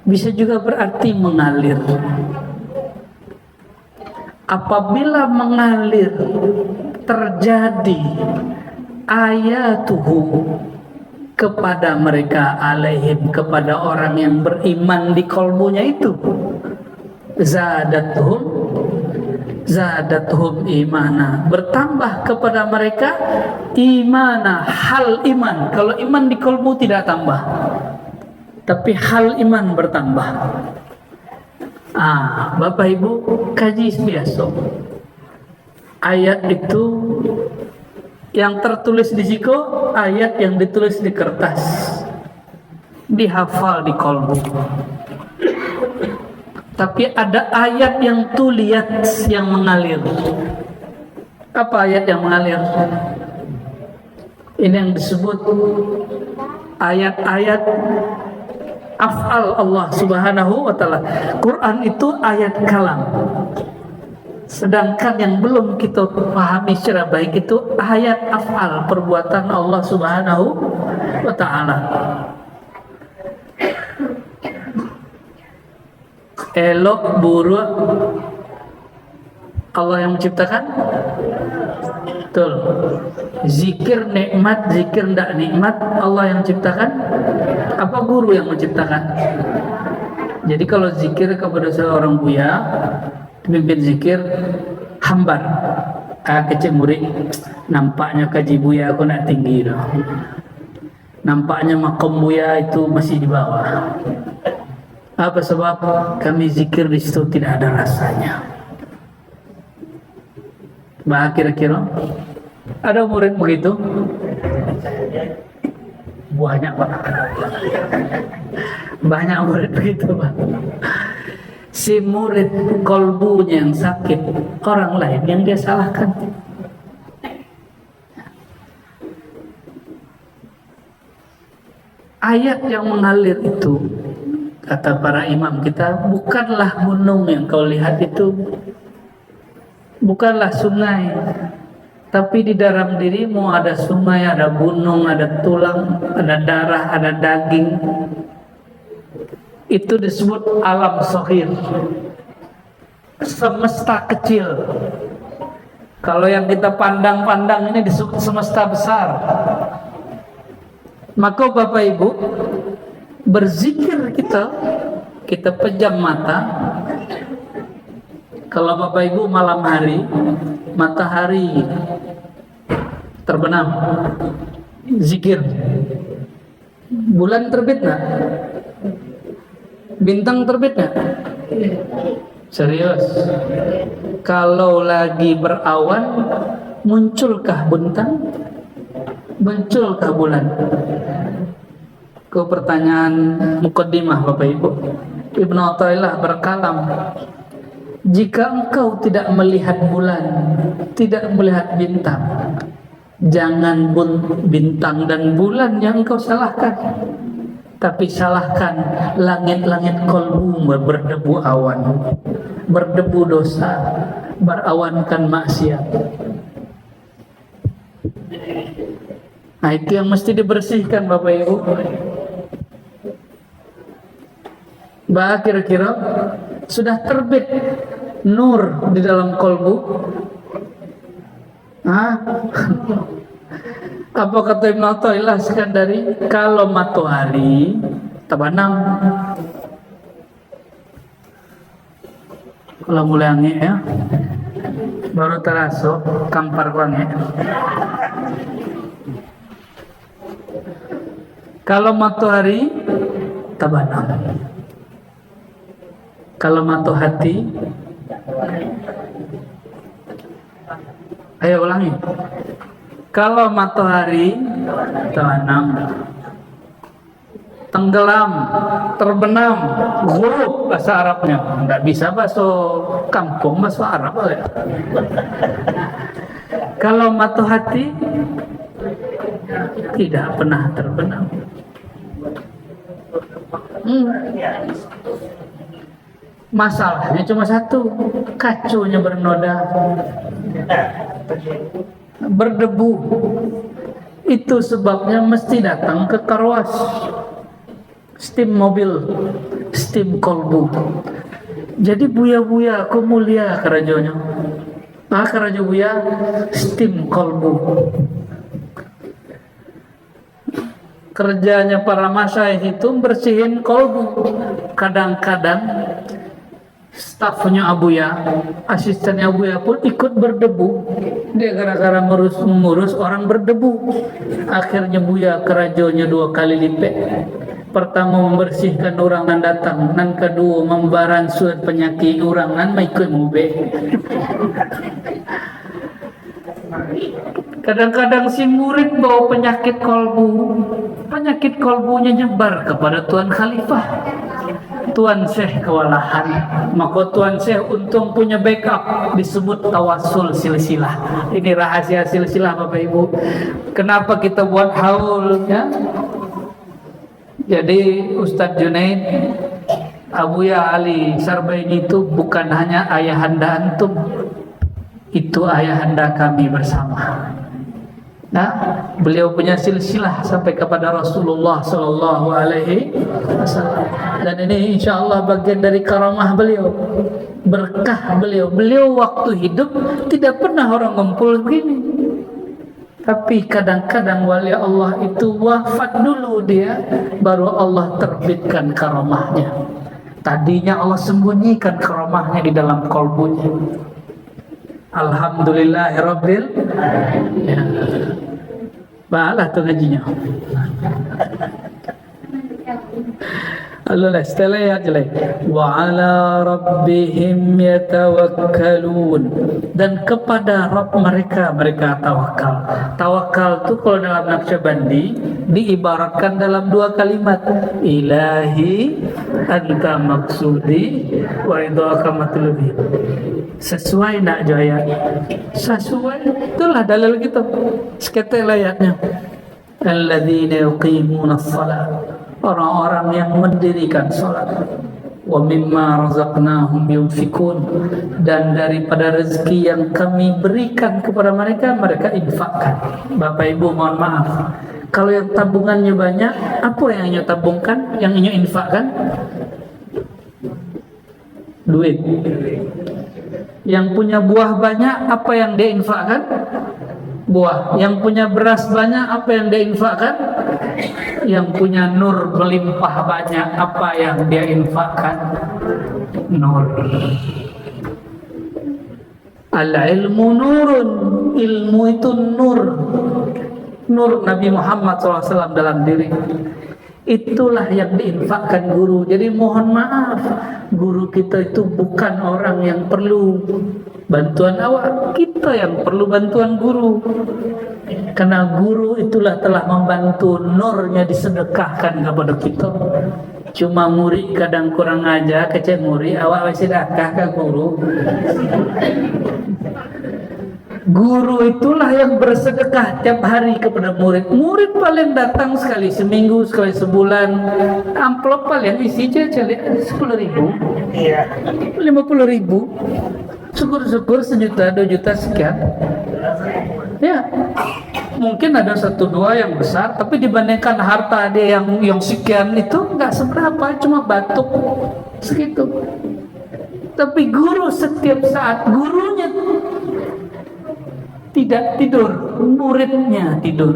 bisa juga berarti mengalir. Apabila mengalir terjadi ayatuhu kepada mereka, alaihim, kepada orang yang beriman di kolbunya itu, zadatuhum imana, bertambah kepada mereka imana, hal iman. Kalau iman di kolbu tidak tambah, tapi hal iman bertambah. Bapak Ibu kaji biasa. Ayat itu yang tertulis di siku, ayat yang ditulis di kertas, dihafal di kolbu. Tapi ada ayat yang tuliyat, yang mengalir. Apa ayat yang mengalir? Ini yang disebut ayat-ayat af'al Allah Subhanahu wa ta'ala. Quran itu ayat kalam. Sedangkan yang belum kita pahami secara baik itu ayat af'al, perbuatan Allah Subhanahu wa ta'ala. Elok buruk Allah yang menciptakan. Betul. Zikir nikmat, zikir tidak nikmat, Allah yang menciptakan. Apa guru yang menciptakan? Jadi kalau zikir kepada seorang buya, pemimpin zikir, hambar. Kecil murid, nampaknya kaji buya aku nak tinggi dah. Nampaknya makom buya itu masih di bawah. Apa sebab? Kami zikir di situ tidak ada rasanya. Bah, kira-kira ada murid begitu? Banyak, Pak. Banyak murid begitu, Pak. Si murid kolbunya yang sakit, orang lain yang dia salahkan. ayat yang mengalir itu, kata para imam kita, bukanlah gunung yang kau lihat itu, bukanlah sungai, tapi di dalam dirimu ada sungai, ada gunung, ada tulang, ada darah, ada daging. Itu disebut alam shahir, semesta kecil. Kalau yang kita pandang-pandang ini disebut semesta besar. Maka Bapak Ibu, berzikir kita pejam mata. Kalau Bapak Ibu malam hari, matahari terbenam, zikir. Bulan terbit nggak? Bintang terbit nggak? Serius? Kalau lagi berawan, munculkah bintang? Munculkah bulan? Ke pertanyaan mukaddimah Bapak Ibu, Ibnu Athaillah berkalam, jika engkau tidak melihat bulan, tidak melihat bintang, jangan bintang dan bulan yang engkau salahkan, tapi salahkan langit-langit kolbu berdebu awan, berdebu dosa, berawankan maksiat. Nah, itu yang mesti dibersihkan Bapak Ibu. Bah, kira-kira sudah terbit nur di dalam kolbu? Apa kata Ibnu Athaillah Skandari? Kalau matahari tabanam, kalau mulai angin ya, baru terasa kampar wangi. Kalau matahari tabanam, kalau matahati, ayo ulangi. Kalau matahari tabanam, tenggelam, terbenam, ghurub bahasa Arabnya. Enggak bisa bahasa kampung, bahasa Arab ya. Kalau matahati tidak pernah terbenam. Masalahnya cuma satu, kacunya bernoda, berdebu. Itu sebabnya mesti datang ke karwas, steam mobil, steam kolbu. Jadi buya-buya aku mulia kerajonya. Kerajo buya steam kolbu. Kerjanya para masyaikh itu bersihin kolbu. Kadang-kadang stafnya Abuya, asistennya Abuya pun ikut berdebu. Dia gara-gara mengurus orang berdebu. Akhirnya Buya kerajonya 2 kali lipat. Pertama membersihkan orang yang datang, dan kedua membaransuan penyakit orang yang ikut mube. Kadang-kadang si murid bawa penyakit kolbu. Penyakit kolbunya nyebar kepada Tuan Khalifah. Tuan Syekh kewalahan. Maka Tuan Syekh untung punya backup, disebut tawasul silsilah. Ini rahasia silsilah Bapak Ibu. Kenapa kita buat haul ya? Jadi Ustadz Junaid, Abuya Ali Sarbaini itu bukan hanya ayahanda antum, itu ayahanda kami bersama. Nah, beliau punya silsilah sampai kepada Rasulullah Sallallahu Alaihi Wasallam. Dan ini insya Allah bagian dari karamah beliau, berkah beliau. Beliau waktu hidup tidak pernah orang ngumpul begini. Tapi kadang-kadang wali Allah itu wafat dulu dia, baru Allah terbitkan karamahnya. Tadinya Allah sembunyikan karamahnya di dalam kolbunya. Alhamdulillahirabbil ya. Balah tuh ngajinya. Allah setelah ya jelek. Wa ala rabbihim yatawakkalun, dan kepada Rabb mereka tawakal. Tawakal itu kalau dalam Naqsyabandi diibaratkan dalam 2 kalimat. Ilahi anta maksudi wa ridhaka matlubi. Sesuai nak jaya? Sesuai. Itulah dalil kita. Seketel ayatnya. alladzina yuqimuna shalah, orang-orang yang mendirikan salat, wa mimma razaqnahum yunfikun, dan daripada rezeki yang kami berikan kepada mereka, mereka infakkan. Bapak Ibu mohon maaf, kalau yang tabungannya banyak, apa yang inyo tabungkan, yang inyo infakkan? Duit. Yang punya buah banyak, apa yang dia infakkan? Buah. Yang punya beras banyak, apa yang dia infakkan? Yang punya nur melimpah banyak, apa yang dia infakkan? Nur. Al-ilmu nurun, ilmu itu nur. Nur Nabi Muhammad SAW dalam diri. Itulah yang diinfakkan guru. Jadi mohon maaf, guru kita itu bukan orang yang perlu bantuan awak, kita yang perlu bantuan guru. Karena guru itulah telah membantu, nurnya disedekahkan kepada kita. Cuma murid kadang kurang aja, kecil murid awak masih sedekah ke guru. Guru itulah yang bersedekah tiap hari kepada murid. Murid paling datang sekali seminggu, sekali sebulan. Amplop paling isi aja 10.000, 50.000. Syukur-syukur 1 juta, 2 juta sekian. Ya, mungkin ada 1-2 yang besar, tapi dibandingkan harta dia yang sekian itu nggak seberapa, cuma batuk segitu. Tapi guru setiap saat, gurunya tidak tidur, muridnya tidur.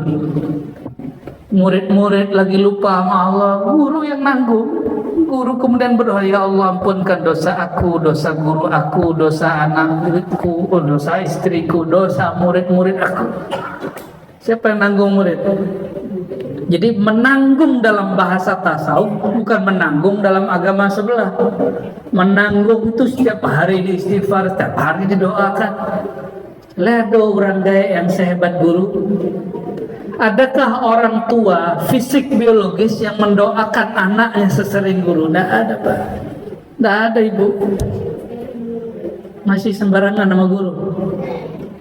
Murid-murid lagi lupa sama Allah, guru yang nanggung. Guru kemudian berdoa, ya Allah ampunkan dosa aku, dosa guru aku, dosa anak muridku, dosa istriku, dosa murid-murid aku. Siapa yang nanggung murid? Jadi menanggung dalam bahasa tasawuf bukan menanggung dalam agama sebelah. Menanggung itu setiap hari di istighfar, setiap hari didoakan. Ledo orang gaya yang sehebat guru. Adakah orang tua fisik biologis yang mendoakan anaknya sesering guru? Tidak ada, Pak. Tidak ada, Ibu. Masih sembarangan sama guru.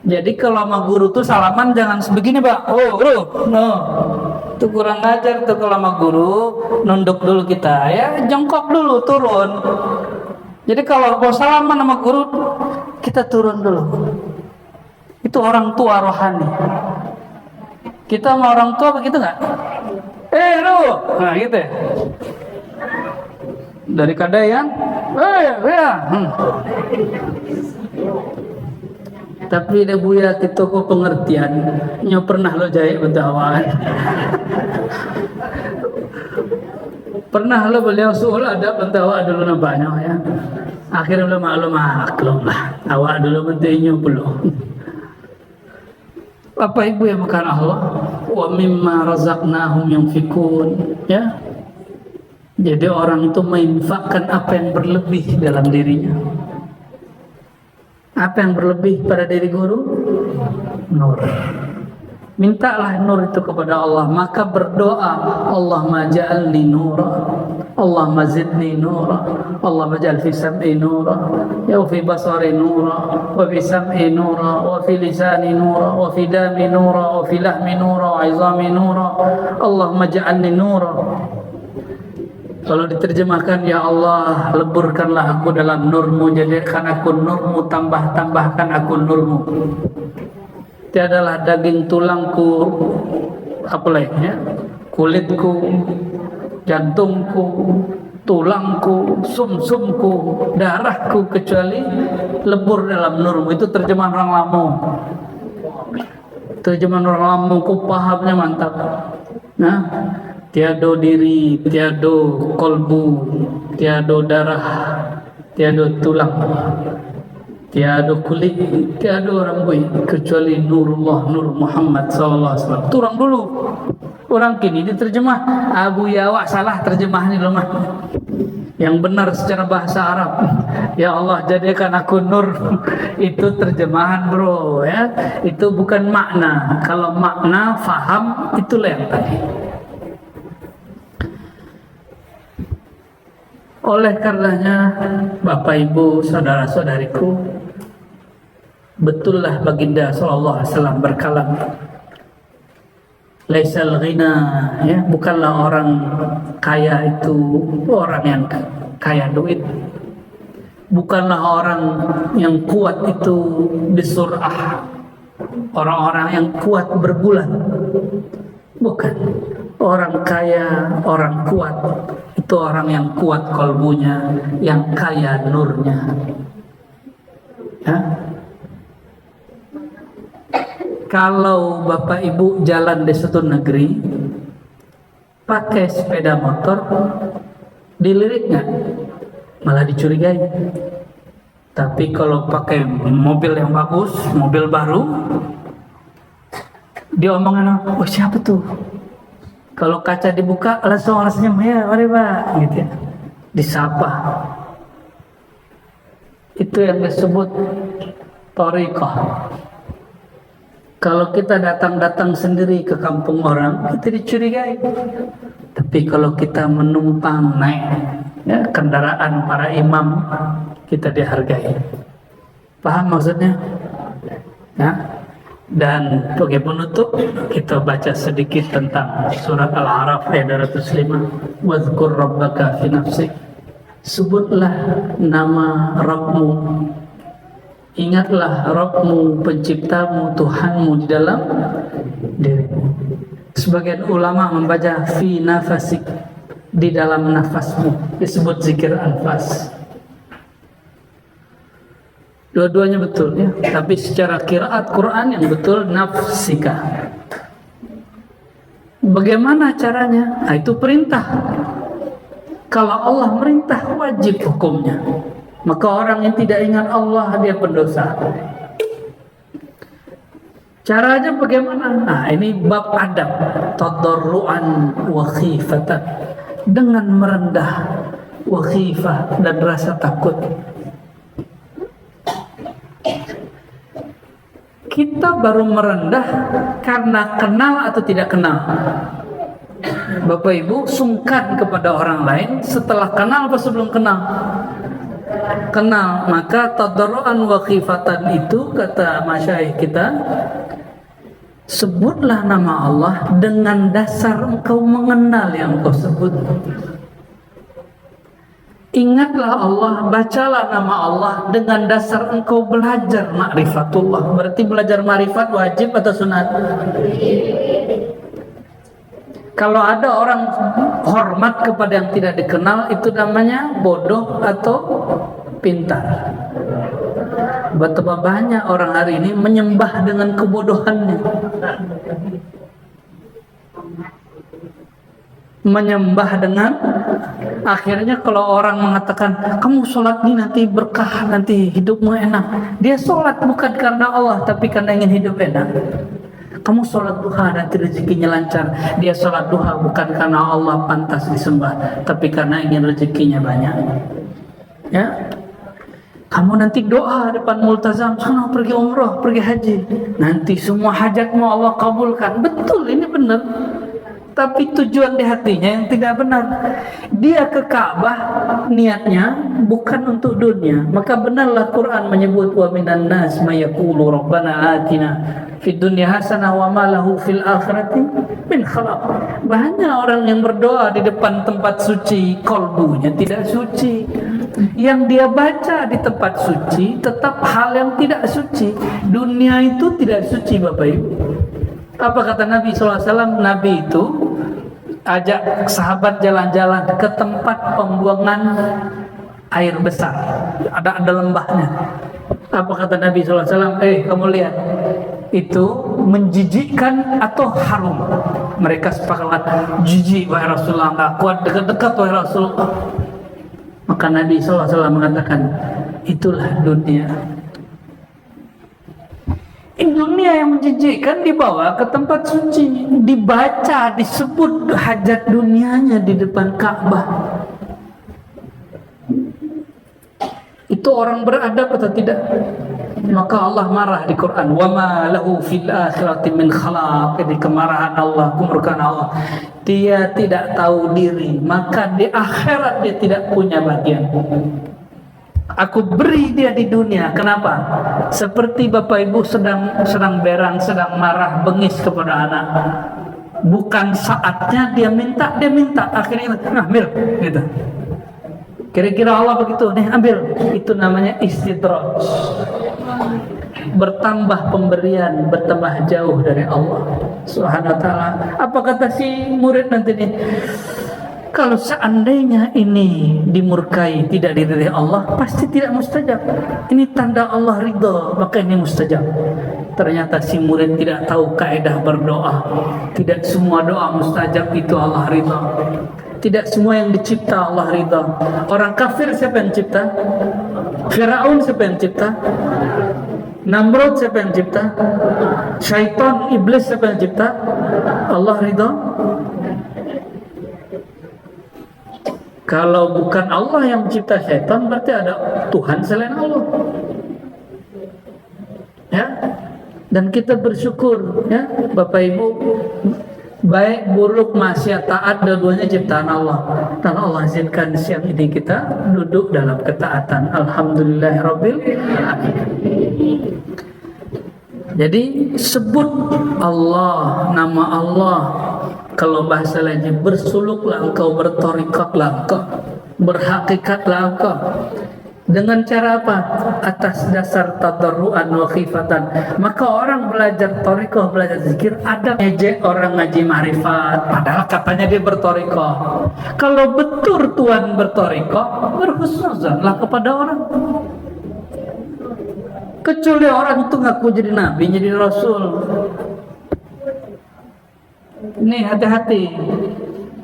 Jadi kalau sama guru tuh salaman jangan sebegini, Pak. Oh, guru, no. Itu kurang ajar tuh kalau sama guru. Nunduk dulu kita, ya jongkok dulu, turun. Jadi kalau mau salaman sama guru, kita turun dulu. Itu orang tua rohani. Kita sama orang tua begitu nggak? Lu, nah gitu ya. Dari kadayan, ya. Tapi dia buya kita kok pengertian. Nyo pernah lo jahit betawan. Pernah lo beliau suul ada betawa dulu nabanya ya. Akhirnya lo maklum lah. Awak dulu bentinyo belum. Bapak Ibu yang bukan Allah, wa mimma razaqnahum yunfikun, ya. Jadi orang itu menginfakkan apa yang berlebih dalam dirinya. Apa yang berlebih pada diri guru? Nur. Mintalah nur itu kepada Allah, maka berdoa, Allahumma ja'alni nura, Allahumma zidni nura, Allahumma ja'al fi sam'i nura, ya fi basari nura, wa fi sam'i nura, wa fi lisani nura, wa fi dami nura, wa fi lahmi nura, wa izami nura, Allahumma ja'alni nura. Kalau diterjemahkan, ya Allah leburkanlah aku dalam nurmu, jadikan aku nurmu, tambahkan aku nurmu. Tiadalah daging tulangku, apa lainnya, kulitku, jantungku, tulangku, sumsumku, darahku, kecuali lebur dalam nurmu. Itu terjemahan orang Lampung. Terjemahan orang Lampung, ku pahamnya mantap. Nah, tiado diri, tiado kolbu, tiado darah, tiado tulang, tiada kulit, tiada rambut kecuali nurullah, nur Muhammad SAW. Turang dulu. Orang kini diterjemah Abu Yawa salah terjemahan ini lemah. Yang benar secara bahasa Arab. Ya Allah jadikan aku nur. Itu terjemahan bro ya. Itu bukan makna. Kalau makna faham itulah yang tadi. Oleh karenanya Bapak Ibu saudara-saudariku, betullah baginda sallallahu alaihi wasallam berkalam, Laisal ghina, ya, bukanlah orang kaya itu orang yang kaya duit. Bukanlah orang yang kuat itu bisur'ah, orang-orang yang kuat berbulan. Bukan. Orang kaya, orang kuat itu orang yang kuat kalbunya, yang kaya nurnya. Ya. Kalau Bapak Ibu jalan di suatu negeri pakai sepeda motor, dilirik nggak? Malah dicurigai. Tapi kalau pakai mobil yang bagus, mobil baru, dia omongan, oh siapa tuh? Kalau kaca dibuka langsung orang senyum, ya mari Pak, gitu ya. Disapa. Itu yang disebut thariqah. Kalau kita datang sendiri ke kampung orang, kita dicurigai. Tapi kalau kita menumpang naik, ya, kendaraan para imam, kita dihargai. Paham maksudnya? Ya. Dan sebagai penutup, kita baca sedikit tentang surat Al-A'raf ayat 205. Wadhkur rabbaka fi nafsik. Sebutlah nama Rabbmu. Ingatlah Rabbmu, penciptamu, Tuhanmu di dalam dirimu. Sebagian ulama membaca fi nafasik, di dalam nafasmu, disebut zikir anfas. Dua-duanya betul ya, tapi secara qiraat Quran yang betul nafsika. Bagaimana caranya? Nah, itu perintah. Kalau Allah merintah wajib hukumnya. Maka orang yang tidak ingat Allah dia pendosa. Caranya bagaimana? Nah, ini bab adab, tadarruan wa khifatan, dengan merendah, wa khifah, dan rasa takut. Kita baru merendah karena kenal atau tidak kenal. Bapak Ibu sungkan kepada orang lain setelah kenal atau sebelum kenal? Kenal. Maka tadarruan wa khifatan itu kata masyayikh kita, sebutlah nama Allah dengan dasar engkau mengenal yang engkau sebut. Ingatlah Allah, bacalah nama Allah dengan dasar engkau belajar ma'rifatullah. Berarti belajar ma'rifat wajib atau sunat? Kalau ada orang hormat kepada yang tidak dikenal, itu namanya bodoh atau pintar. Betapa banyak orang hari ini menyembah dengan kebodohannya. Menyembah dengan, akhirnya kalau orang mengatakan kamu sholat ini nanti berkah, nanti hidupmu enak, dia sholat bukan karena Allah tapi karena ingin hidup enak. Kamu sholat duha nanti rezekinya lancar, dia sholat duha bukan karena Allah pantas disembah tapi karena ingin rezekinya banyak. Ya, kamu nanti doa depan multazam, sana pergi umroh, pergi haji, nanti semua hajatmu Allah kabulkan. Betul, ini benar. Tapi tujuan di hatinya yang tidak benar. Dia ke Ka'bah niatnya bukan untuk dunia. Maka benarlah Quran menyebut wa minan nas may yaqulu rabbana atina fid dunya hasanah wa ma lahu fil akhirati min khalaq. Banyak orang yang berdoa di depan tempat suci, kalbunya tidak suci. Yang dia baca di tempat suci tetap hal yang tidak suci. Dunia itu tidak suci, Bapak Ibu. Apa kata Nabi SAW? Nabi itu ajak sahabat jalan-jalan ke tempat pembuangan air besar. Ada lembahnya. Apa kata Nabi SAW? Kamu lihat, itu menjijikkan atau harum? Mereka sepakat, jijik wahai Rasulullah, nggak kuat dekat-dekat wahai Rasulullah. Maka Nabi SAW mengatakan, itulah dunia. Dunia yang menjijikkan dibawa ke tempat suci, dibaca, disebut hajat dunianya di depan Ka'bah. Itu orang beradab atau tidak? Maka Allah marah di Quran, wa ma lahu fil akhirati min khalaq. Ini kemarahan Allah, kemurkaan Allah. Dia tidak tahu diri, maka di akhirat dia tidak punya bagian. Aku beri dia di dunia. Kenapa? Seperti Bapak Ibu sedang berang, sedang marah, bengis kepada anak. bukan saatnya dia minta, akhirnya ambil gitu. Kira-kira Allah begitu, nih ambil. Itu namanya istidraj. Bertambah pemberian, bertambah jauh dari Allah Subhanahu wa ta'ala. Apa kata si murid nanti nih? Kalau seandainya ini dimurkai, tidak diridhai Allah, pasti tidak mustajab. Ini tanda Allah ridha, maka ini mustajab. Ternyata si murid tidak tahu kaidah berdoa. Tidak semua doa mustajab itu Allah ridha. Tidak semua yang dicipta Allah ridha. Orang kafir siapa yang cipta? Firaun siapa yang cipta? Namrud siapa yang cipta? Syaitan, iblis siapa yang cipta? Allah ridha. Kalau bukan Allah yang mencipta syaitan, berarti ada Tuhan selain Allah. Ya, dan kita bersyukur, ya, Bapak Ibu, baik buruk maksiat taat dua-duanya ciptaan Allah. Dan Allah izinkan siang ini kita duduk dalam ketaatan. Alhamdulillahirabbil alamin. Jadi sebut Allah, nama Allah. Kalau bahasa lainnya, bersuluklah engkau, bertorikatlah engkau, berhakikatlah engkau. Dengan cara apa? Atas dasar tadarruan wa khifatan. Maka orang belajar torikoh, belajar zikir, ada ejek orang ngaji ma'rifat, padahal katanya dia bertorikoh. Kalau betul Tuhan bertorikoh, berhusnuzanlah kepada orang. Kecuali orang itu ngaku jadi nabi, jadi rasul. Ini hati-hati.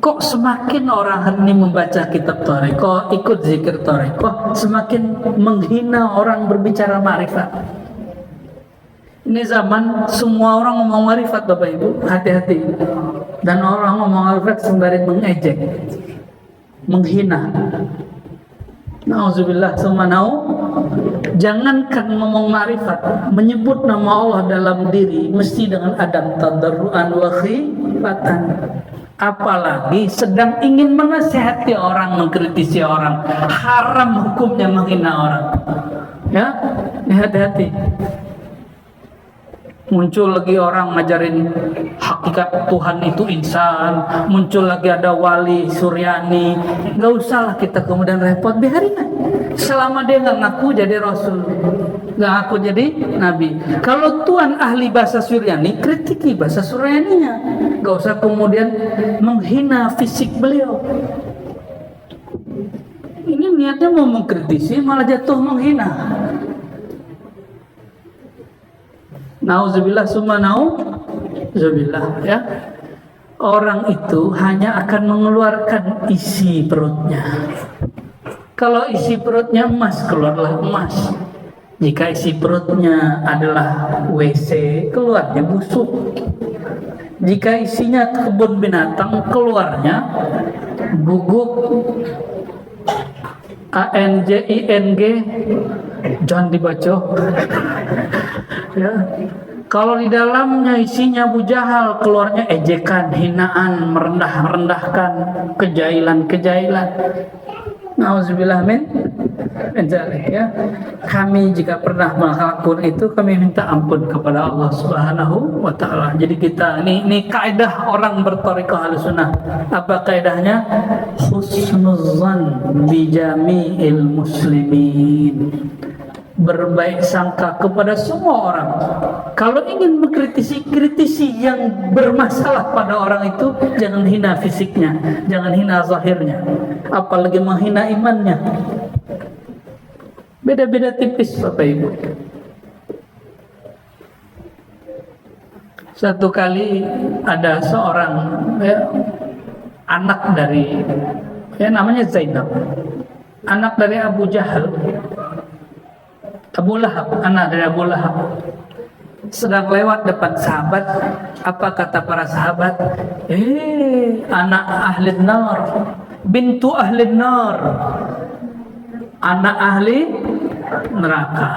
Kok semakin orang hening membaca kitab Thariqah, ikut zikir Thariqah, semakin menghina orang berbicara ma'rifat. Ini zaman semua orang ngomong ma'rifat, Bapak Ibu, hati-hati. Dan orang ngomong ma'rifat sembari mengejek, menghina. Nauzubillah summa jangankan ngomong ma'rifat, menyebut nama Allah dalam diri mesti dengan adab tadarruan wa khifatan. Apalagi sedang ingin menasihati orang, mengkritisi orang, haram hukumnya menghina orang. Ya, hati-hati. Muncul lagi orang ngajarin hakikat Tuhan itu insan, muncul lagi ada wali Suryani. Nggak usahlah kita kemudian repot, biarin aja. Selama dia nggak ngaku jadi rasul, nggak ngaku jadi nabi. Kalau Tuhan ahli bahasa Suryani, kritiki bahasa Suryaninya. Nggak usah kemudian menghina fisik beliau. Ini niatnya mau mengkritisi, malah jatuh menghina. Nauzubillah summa nauzubillah, ya. Orang itu hanya akan mengeluarkan isi perutnya. Kalau isi perutnya emas, keluarlah emas. Jika isi perutnya adalah WC, keluarnya busuk. Jika isinya kebun binatang, keluarnya guguk. ANJING, jangan dibaca. Ya. Kalau di dalamnya isinya Abu Jahal, keluarnya ejekan, hinaan, merendah-rendahkan, kejailan-kejailan. Nauzubillah min dzalik, ya. Kami jika pernah melakukan itu, kami minta ampun kepada Allah Subhanahu wa taala. Jadi kita ini kaidah orang berthariqah Ahlussunnah. Apa kaidahnya? Husnuzan bi jami'il muslimin. Berbaik sangka kepada semua orang. Kalau ingin kritisi yang bermasalah pada orang itu, jangan hina fisiknya, jangan hina zahirnya, apalagi menghina imannya. Beda-beda tipis, Bapak Ibu. Satu kali ada seorang, ya, anak dari, ya, namanya Zainab, anak dari Abu Jahal, Abu Lahab, anak dari Abu Lahab, sedang lewat depan sahabat. Apa kata para sahabat? Anak ahli nar, bintu ahli nar, anak ahli neraka.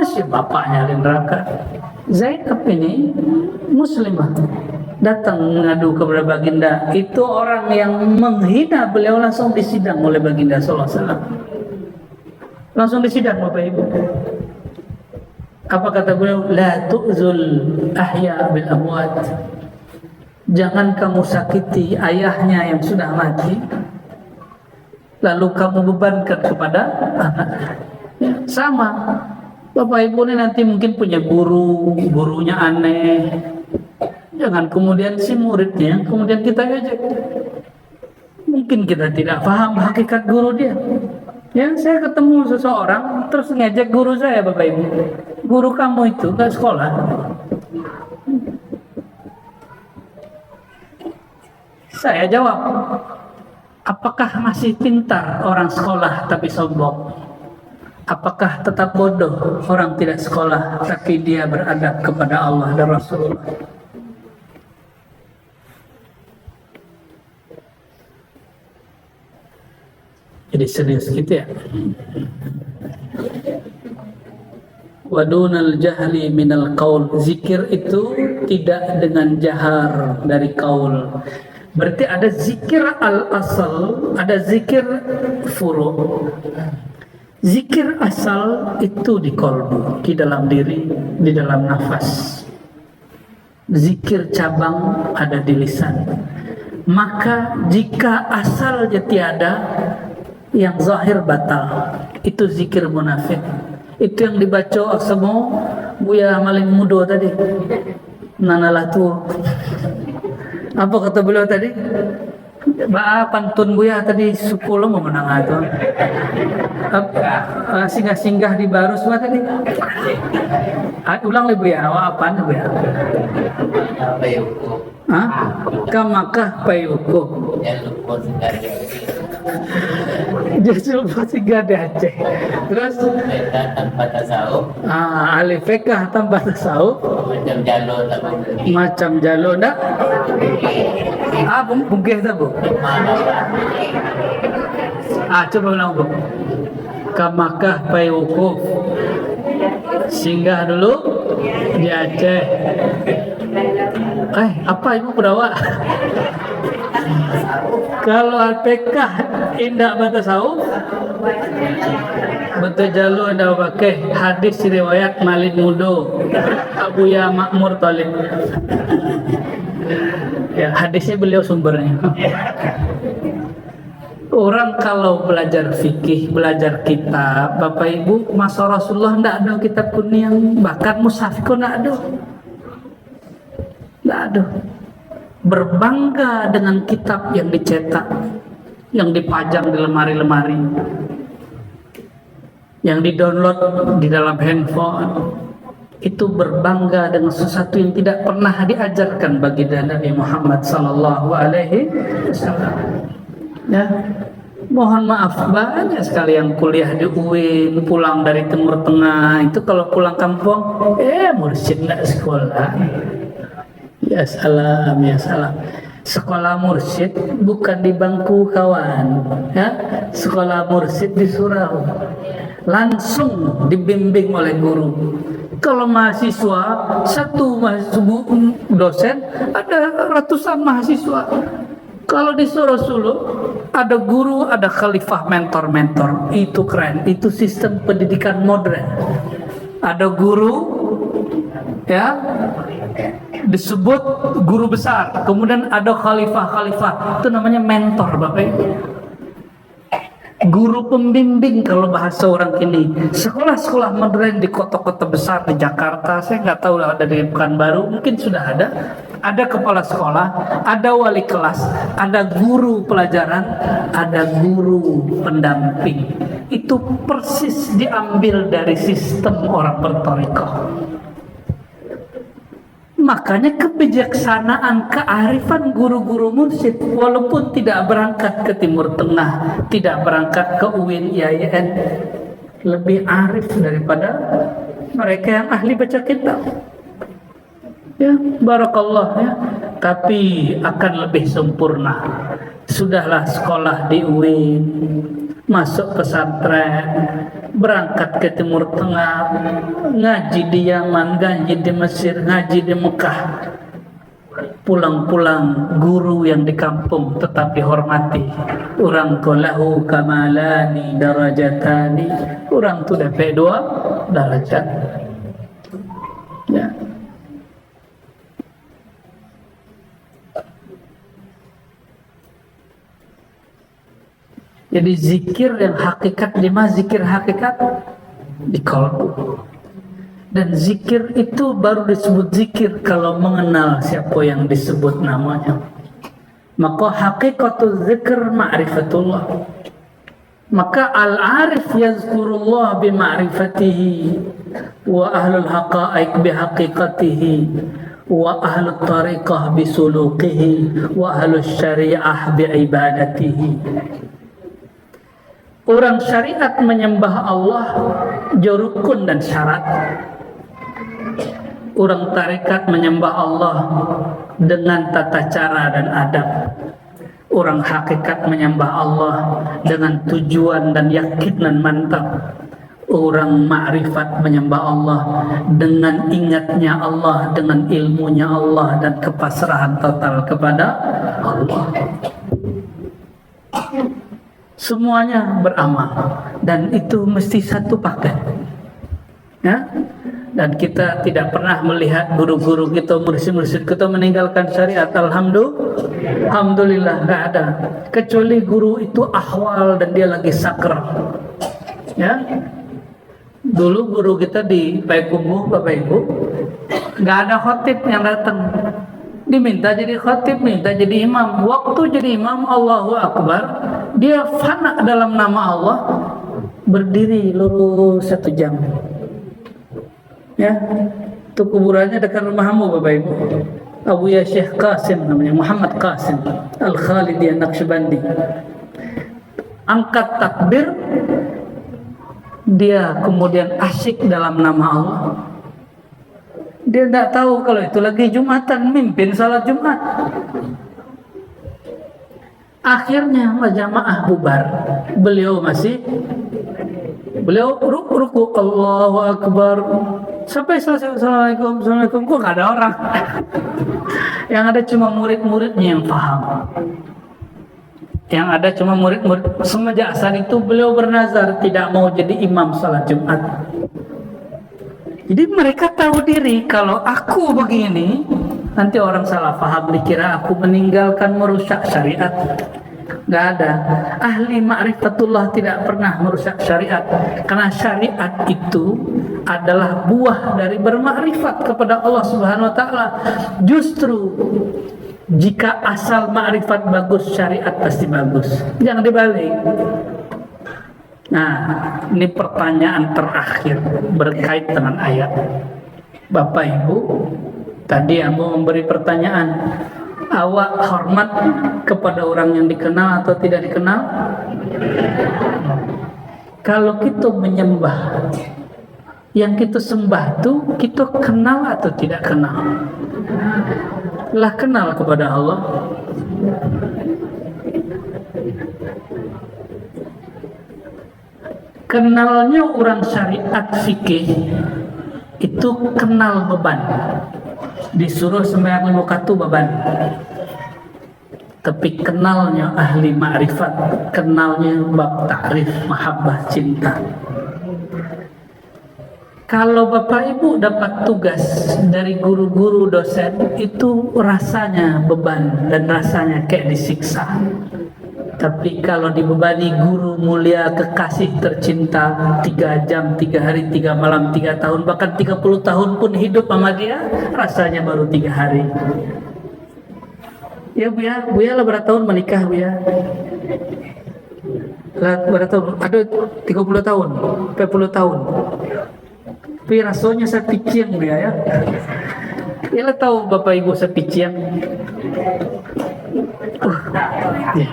Si bapaknya ahli neraka. Zainab ini muslimah, datang mengadu kepada baginda. Itu orang yang menghina beliau langsung disidang oleh baginda sallallahu alaihi wasallam. Langsung disidang, Bapak Ibu. Apa kata beliau? La tu'zul ahya bil amwat. Jangan kamu sakiti ayahnya yang sudah mati, lalu kamu bebankan kepada anak. Ya, sama. Bapak Ibu ini nanti mungkin punya gurunya aneh. Jangan kemudian si muridnya, kemudian kita ejek. Mungkin kita tidak paham hakikat guru dia. Ya, saya ketemu seseorang terus ngejek guru saya, Bapak Ibu. Guru kamu itu ke sekolah. Saya jawab, apakah masih pintar orang sekolah tapi sombong? Apakah tetap bodoh orang tidak sekolah tapi dia beradab kepada Allah dan Rasulullah? Jadi serius gitu ya. Wadunal jahli minal qaul. Zikir itu tidak dengan jahar dari qaul. Berarti ada zikir al-asal, ada zikir furu'. Zikir asal itu di qalbu, di dalam diri, di dalam nafas. Zikir cabang ada di lisan. Maka jika asalnya tiada, yang zahir batal. Itu zikir munafik. Itu yang dibaca semua Buya Maling Mudo tadi. Nanalah tu. Apa kata beliau tadi? Pantun Buya tadi 10 mau menang itu. Singgah-singgah di Barus apa tadi? Ulang lagi Buya. Apaan Buya? Hah? Kamakah payuku? Justru singgah di Aceh. Terus tanpa tasawuf. Alif fekah tanpa tasawuf. Macam jalo dah. Bungkih tak bu? Coba ulang bu. Kamakah payuku? Singgah dulu di Aceh. Apa ibu berawak? Kalau APK indah batasawuf, betul jalur ada pakai hadis riwayat Malik Mudo Abu Ya Makmur Talib. Ya, hadisnya beliau sumbernya. Orang kalau belajar fikih, belajar kitab, Bapak Ibu, masa Rasulullah tidak ada kitab kuning, bahkan mushaf pun tidak ada. Tidak ada. Berbangga dengan kitab yang dicetak, yang dipajang di lemari-lemari, yang didownload di dalam handphone. Itu berbangga dengan sesuatu yang tidak pernah diajarkan bagi Nabi Muhammad sallallahu alaihi wasallam. Ya, mohon maaf banyak sekali yang kuliah di UIN, pulang dari Timur Tengah, itu kalau pulang kampung, mursyid nggak sekolah. Ya salam, ya salam. Sekolah mursyid bukan di bangku kawan, ya. Sekolah mursyid di surau, langsung dibimbing oleh guru. Kalau mahasiswa, satu mahasiswa dosen, ada ratusan mahasiswa. Kalau di Solo, ada guru, ada khalifah, mentor-mentor. Itu keren, itu sistem pendidikan modern. Ada guru, ya, disebut guru besar. Kemudian ada khalifah-khalifah, itu namanya mentor, Bapak Ibu. Guru pembimbing kalau bahasa orang kini. Sekolah-sekolah modern di kota-kota besar di Jakarta, saya nggak tahu ada di Pekanbaru, mungkin sudah ada. Ada kepala sekolah, ada wali kelas, ada guru pelajaran, ada guru pendamping. Itu persis diambil dari sistem orang bertorikoh. Makanya kebijaksanaan, kearifan guru-guru mursyid, walaupun tidak berangkat ke Timur Tengah, tidak berangkat ke UIN, IAIN, lebih arif daripada mereka yang ahli baca kitab. Ya, barakallah ya. Tapi akan lebih sempurna. Sudahlah sekolah di UIN, masuk pesantren, berangkat ke Timur Tengah, ngaji di Yaman, ngaji di Mesir, ngaji di Mekah. Pulang-pulang guru yang di kampung tetap dihormati. Orang kolahu kamalani darajatani. Orang tu dapat 2 darajat. Ya. Jadi zikir yang hakikat di mana? Zikir hakikat di kalbu. Dan zikir itu baru disebut zikir kalau mengenal siapa yang disebut namanya. Maka hakikatul zikr ma'rifatullah. Maka al-arif yazkurullah bima'rifatihi wa ahlul haqa'iq bihaqiqatihi wa ahlul tariqah bisuluqihi wa ahlul syariah biibadatihi. Orang syariat menyembah Allah rukun dan syarat. Orang tarekat menyembah Allah dengan tata cara dan adab. Orang hakikat menyembah Allah dengan tujuan dan yakinan mantap. Orang ma'rifat menyembah Allah dengan ingatnya Allah, dengan ilmunya Allah dan kepasrahan total kepada Allah. Semuanya beramal dan itu mesti satu paket. Ya? Dan kita tidak pernah melihat guru-guru kita, mursyid-mursyid kita meninggalkan syariat. Alhamdulillah, nggak ada. Kecuali guru itu ahwal dan dia lagi sakral. Ya, dulu guru kita di Payakumbuh, Bapak Ibu, nggak ada khotib yang datang. Diminta jadi khotib, minta jadi imam. Waktu jadi imam, Allahu Akbar, dia fana dalam nama Allah, berdiri lurus 1 jam. Ya, itu kuburannya dekat rumahmu, Bapak Ibu. Abu Ya Syekh Qasim namanya, Muhammad Qasim Al-Khalidi An-Naqsyabandi. Angkat takbir, dia kemudian asyik dalam nama Allah. Dia tidak tahu kalau itu lagi Jumatan, mimpin salat Jumat. Akhirnya jamaah bubar. Beliau ruku Allahu Akbar sampai selesai. Assalamualaikum. Kok gak ada orang? Yang ada cuma murid-muridnya yang paham. Yang ada cuma murid-murid. Semenjak saat itu beliau bernazar tidak mau jadi imam salat Jumat. Jadi mereka tahu diri kalau aku begini nanti orang salah paham, dikira aku meninggalkan merusak syariat. Nggak ada. Ahli ma'rifatullah tidak pernah merusak syariat, karena syariat itu adalah buah dari bermakrifat kepada Allah Subhanahu wa taala. Justru jika asal makrifat bagus, syariat pasti bagus. Jangan dibalik. Nah, ini pertanyaan terakhir berkait dengan ayat. Bapak Ibu, tadi Ambo memberi pertanyaan, awak hormat kepada orang yang dikenal atau tidak dikenal? Kalau kita menyembah, yang kita sembah itu kita kenal atau tidak kenal? Lah kenal kepada Allah. Kenalnya orang syariat fikih itu kenal beban. Disuruh sembahyang 5 waktu beban. Tapi kenalnya ahli ma'rifat, kenalnya bab ta'rif, mahabbah, cinta. Kalau Bapak Ibu dapat tugas dari guru-guru dosen, itu rasanya beban dan rasanya kayak disiksa. Tapi kalau dibebani guru mulia, kekasih tercinta, 3 jam, 3 hari, 3 malam, 3 tahun, bahkan 30 tahun pun hidup sama dia, rasanya baru 3 hari. Ya Bu ya lah berapa tahun menikah Bu ya? Lah berapa tahun? Ada 30 tahun, 40 tahun. Tapi rasanya saya piciang Bu ya. Ya lah tahu Bapak Ibu saya piciang. Ya.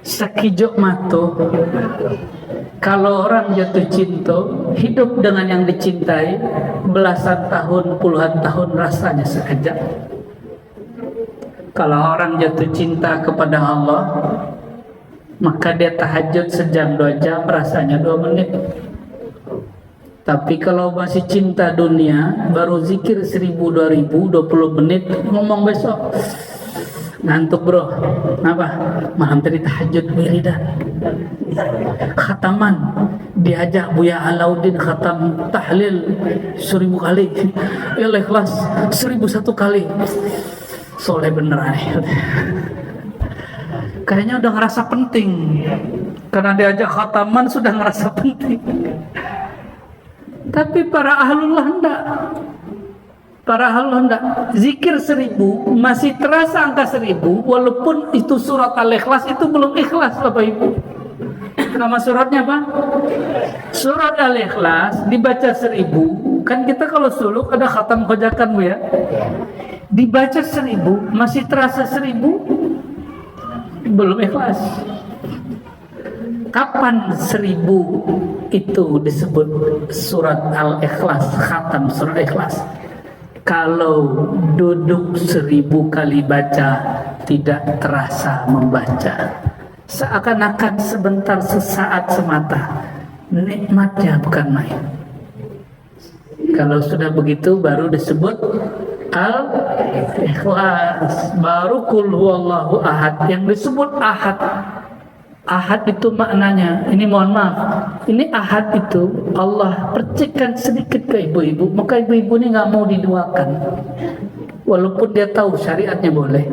Sakijok mato. Kalau orang jatuh cinta, hidup dengan yang dicintai belasan tahun, puluhan tahun, rasanya sekejap. Kalau orang jatuh cinta kepada Allah, maka dia tahajud sejam 2 jam, rasanya 2 menit. Tapi kalau masih cinta dunia, baru zikir 1000, 2000, 20 menit, ngomong besok. Ngantuk bro, kenapa? Malam tadi tahajud wiridan, khataman, diajak Buya Alauddin khatam tahlil 1000 kali, Ikhlas 1001 kali, soleh beneran. kayaknya udah ngerasa penting. Karena diajak khataman sudah ngerasa penting. Tapi para ahlullah enggak. Para ahlullah enggak. Zikir 1000 masih terasa angka 1000, walaupun itu surat Al-Ikhlas itu belum ikhlas Bapak Ibu. Nama suratnya apa? Surat Al-Ikhlas dibaca 1000. Kan kita kalau suluk ada khatam kojakan Bu ya. Dibaca 1000 masih terasa 1000, belum ikhlas. Kapan 1000 itu disebut surat Al-Ikhlas, khatam surat Ikhlas? Kalau duduk 1000 kali baca tidak terasa membaca, seakan-akan sebentar sesaat semata, nikmatnya bukan main. Kalau sudah begitu baru disebut Al-Ikhlas, baru Qul huwallahu ahad. Yang disebut ahad, ahad itu maknanya, ini mohon maaf, ini ahad itu Allah percikkan sedikit ke ibu-ibu, maka ibu-ibu ini nggak mau diduakan, walaupun dia tahu syariatnya boleh.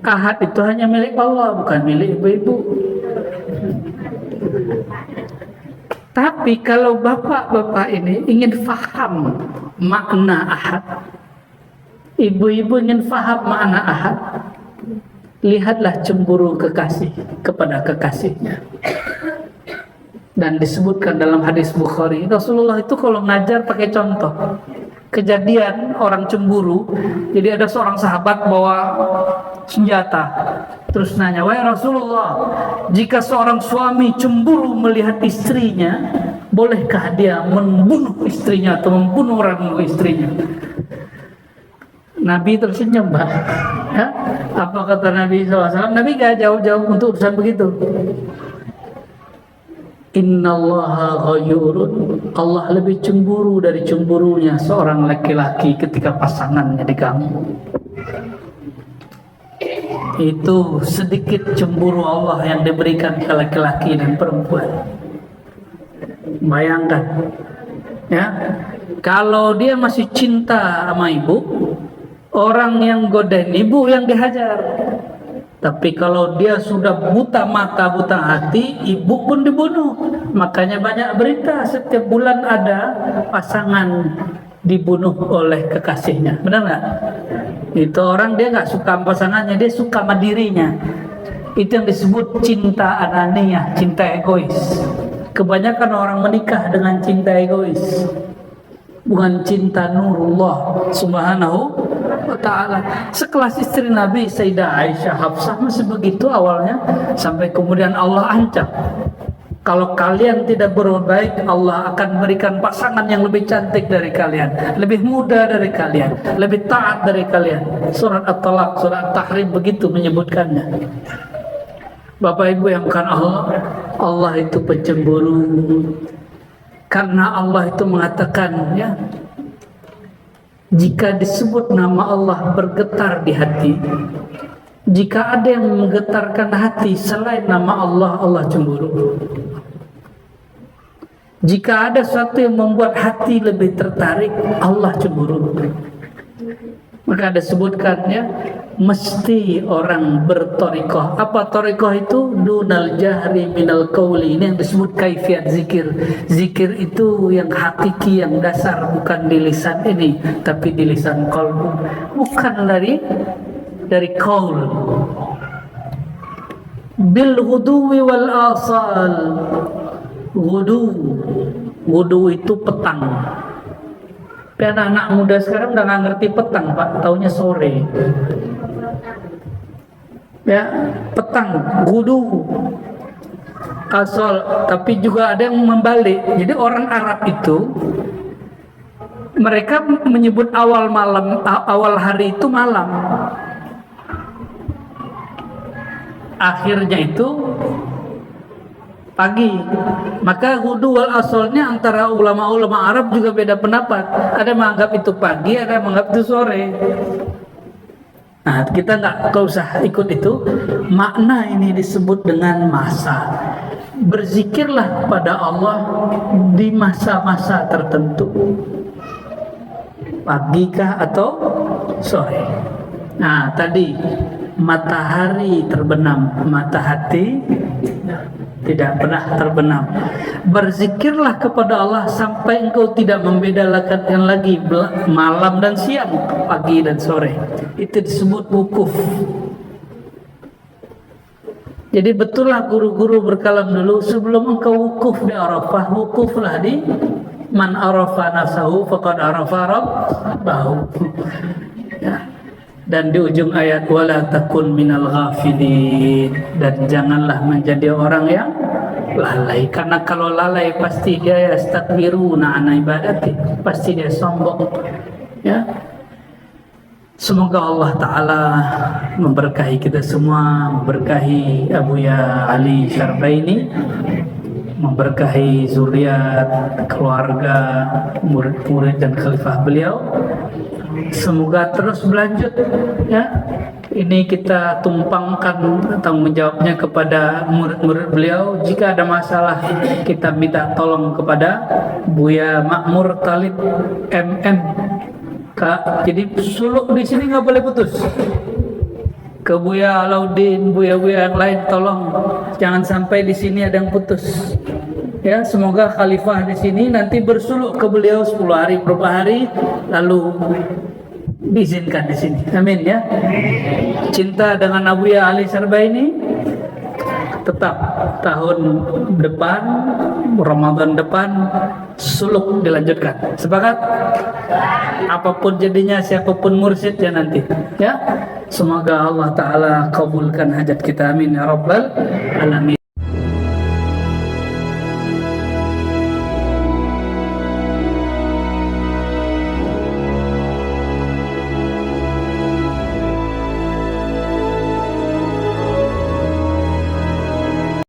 Ahad itu hanya milik Allah, bukan milik ibu-ibu. Tapi kalau bapak-bapak ini ingin faham makna ahad, ibu-ibu ingin faham makna ahad, lihatlah cemburu kekasih kepada kekasihnya. Dan disebutkan dalam hadis Bukhari, Rasulullah itu kalau ngajar pakai contoh. Kejadian orang cemburu, jadi ada seorang sahabat bawa senjata, terus nanya, wahai Rasulullah, jika seorang suami cemburu melihat istrinya, bolehkah dia membunuh istrinya atau membunuh orang istrinya? Nabi tersenyum, Mbak. Ya? Apa kata Nabi SAW? Nabi gak jauh-jauh untuk urusan begitu. Innallaha ghayurun, Allah lebih cemburu dari cemburunya seorang laki-laki ketika pasangannya diganggu. Itu sedikit cemburu Allah yang diberikan ke laki-laki dan perempuan. Bayangkan, ya, kalau dia masih cinta sama ibu, orang yang godain ibu yang dihajar. Tapi kalau dia sudah buta mata, buta hati, ibu pun dibunuh. Makanya banyak berita setiap bulan ada pasangan dibunuh oleh kekasihnya. Benar nggak? Itu orang dia nggak suka pasangannya, dia suka sama dirinya. Itu yang disebut cinta ananiyah, cinta egois. Kebanyakan orang menikah dengan cinta egois, bukan cinta nurullah subhanahu wa ta'ala. Sekelas istri Nabi Sayyidah Aisyah Hafsah masih begitu awalnya, sampai kemudian Allah ancam, kalau kalian tidak berbuat baik, Allah akan berikan pasangan yang lebih cantik dari kalian, lebih muda dari kalian, lebih taat dari kalian. Surat At-Talaq, surat At-Tahrim begitu menyebutkannya. Bapak Ibu yang bukan Allah, Allah itu pencemburu. Karena Allah itu mengatakan, ya, jika disebut nama Allah bergetar di hati, jika ada yang menggetarkan hati selain nama Allah, Allah cemburu. Jika ada sesuatu yang membuat hati lebih tertarik, Allah cemburu. Maka disebutkan, ya, mesti orang bertorikoh. Apa torikoh itu? Dunal jahri minal qawli. Ini yang disebut kaifiat zikir. Zikir itu yang hakiki, yang dasar, bukan di lisan ini, tapi di lisan qalbu. Bukan dari qaul. Bil huduwi wal asal. Wudu itu petang. Dan anak muda sekarang udah nggak ngerti petang, Pak, taunya sore. Ya, petang, wudu, asal. Tapi juga ada yang membalik. Jadi orang Arab itu, mereka menyebut awal malam, awal hari itu malam. Akhirnya itu pagi. Maka wudu wal asalnya antara ulama-ulama Arab juga beda pendapat. Ada yang menganggap itu pagi, ada yang menganggap itu sore. Nah, kita nggak usah ikut itu. Makna ini disebut dengan masa. Berzikirlah pada Allah di masa-masa tertentu, pagikah atau sore. Nah, tadi matahari terbenam, mata hati tidak pernah terbenam. Berzikirlah kepada Allah sampai engkau tidak membedakan lagi malam dan siang, pagi dan sore. Itu disebut wukuf. Jadi betullah guru-guru berkalam dulu, sebelum engkau wukuf di Arafah, wukuflah di man arafa nafsahu faqad arafa rabbahu. Ya. Dan di ujung ayat wala takun minal ghafilin, dan janganlah menjadi orang yang lalai, karena kalau lalai pasti dia yastakbiruna an ibadati, pasti dia sombong. Ya. Semoga Allah Ta'ala memberkahi kita semua, memberkahi Abuya Ali Syarbaini, memberkahi zuriat, keluarga, murid-murid dan khalifah beliau. Semoga terus berlanjut, ya. Ini kita tumpangkan tanggung jawabnya kepada murid-murid beliau. Jika ada masalah, kita minta tolong kepada Buya Makmur Talib MM. Kak, jadi suluk di sini nggak boleh putus. Ke Buya Alaudin, Buya-buya yang lain, tolong jangan sampai di sini ada yang putus. Ya, semoga khalifah di sini nanti bersuluk ke beliau 10 hari berapa hari, lalu diizinkan di sini. Amin ya. Cinta dengan Abuya Ali Syarbaini tetap tahun depan, Ramadan depan, suluk dilanjutkan. Sepakat? Apapun jadinya, siapapun mursyidnya nanti. Ya. Semoga Allah Ta'ala kabulkan hajat kita. Amin ya Rabbal Alamin.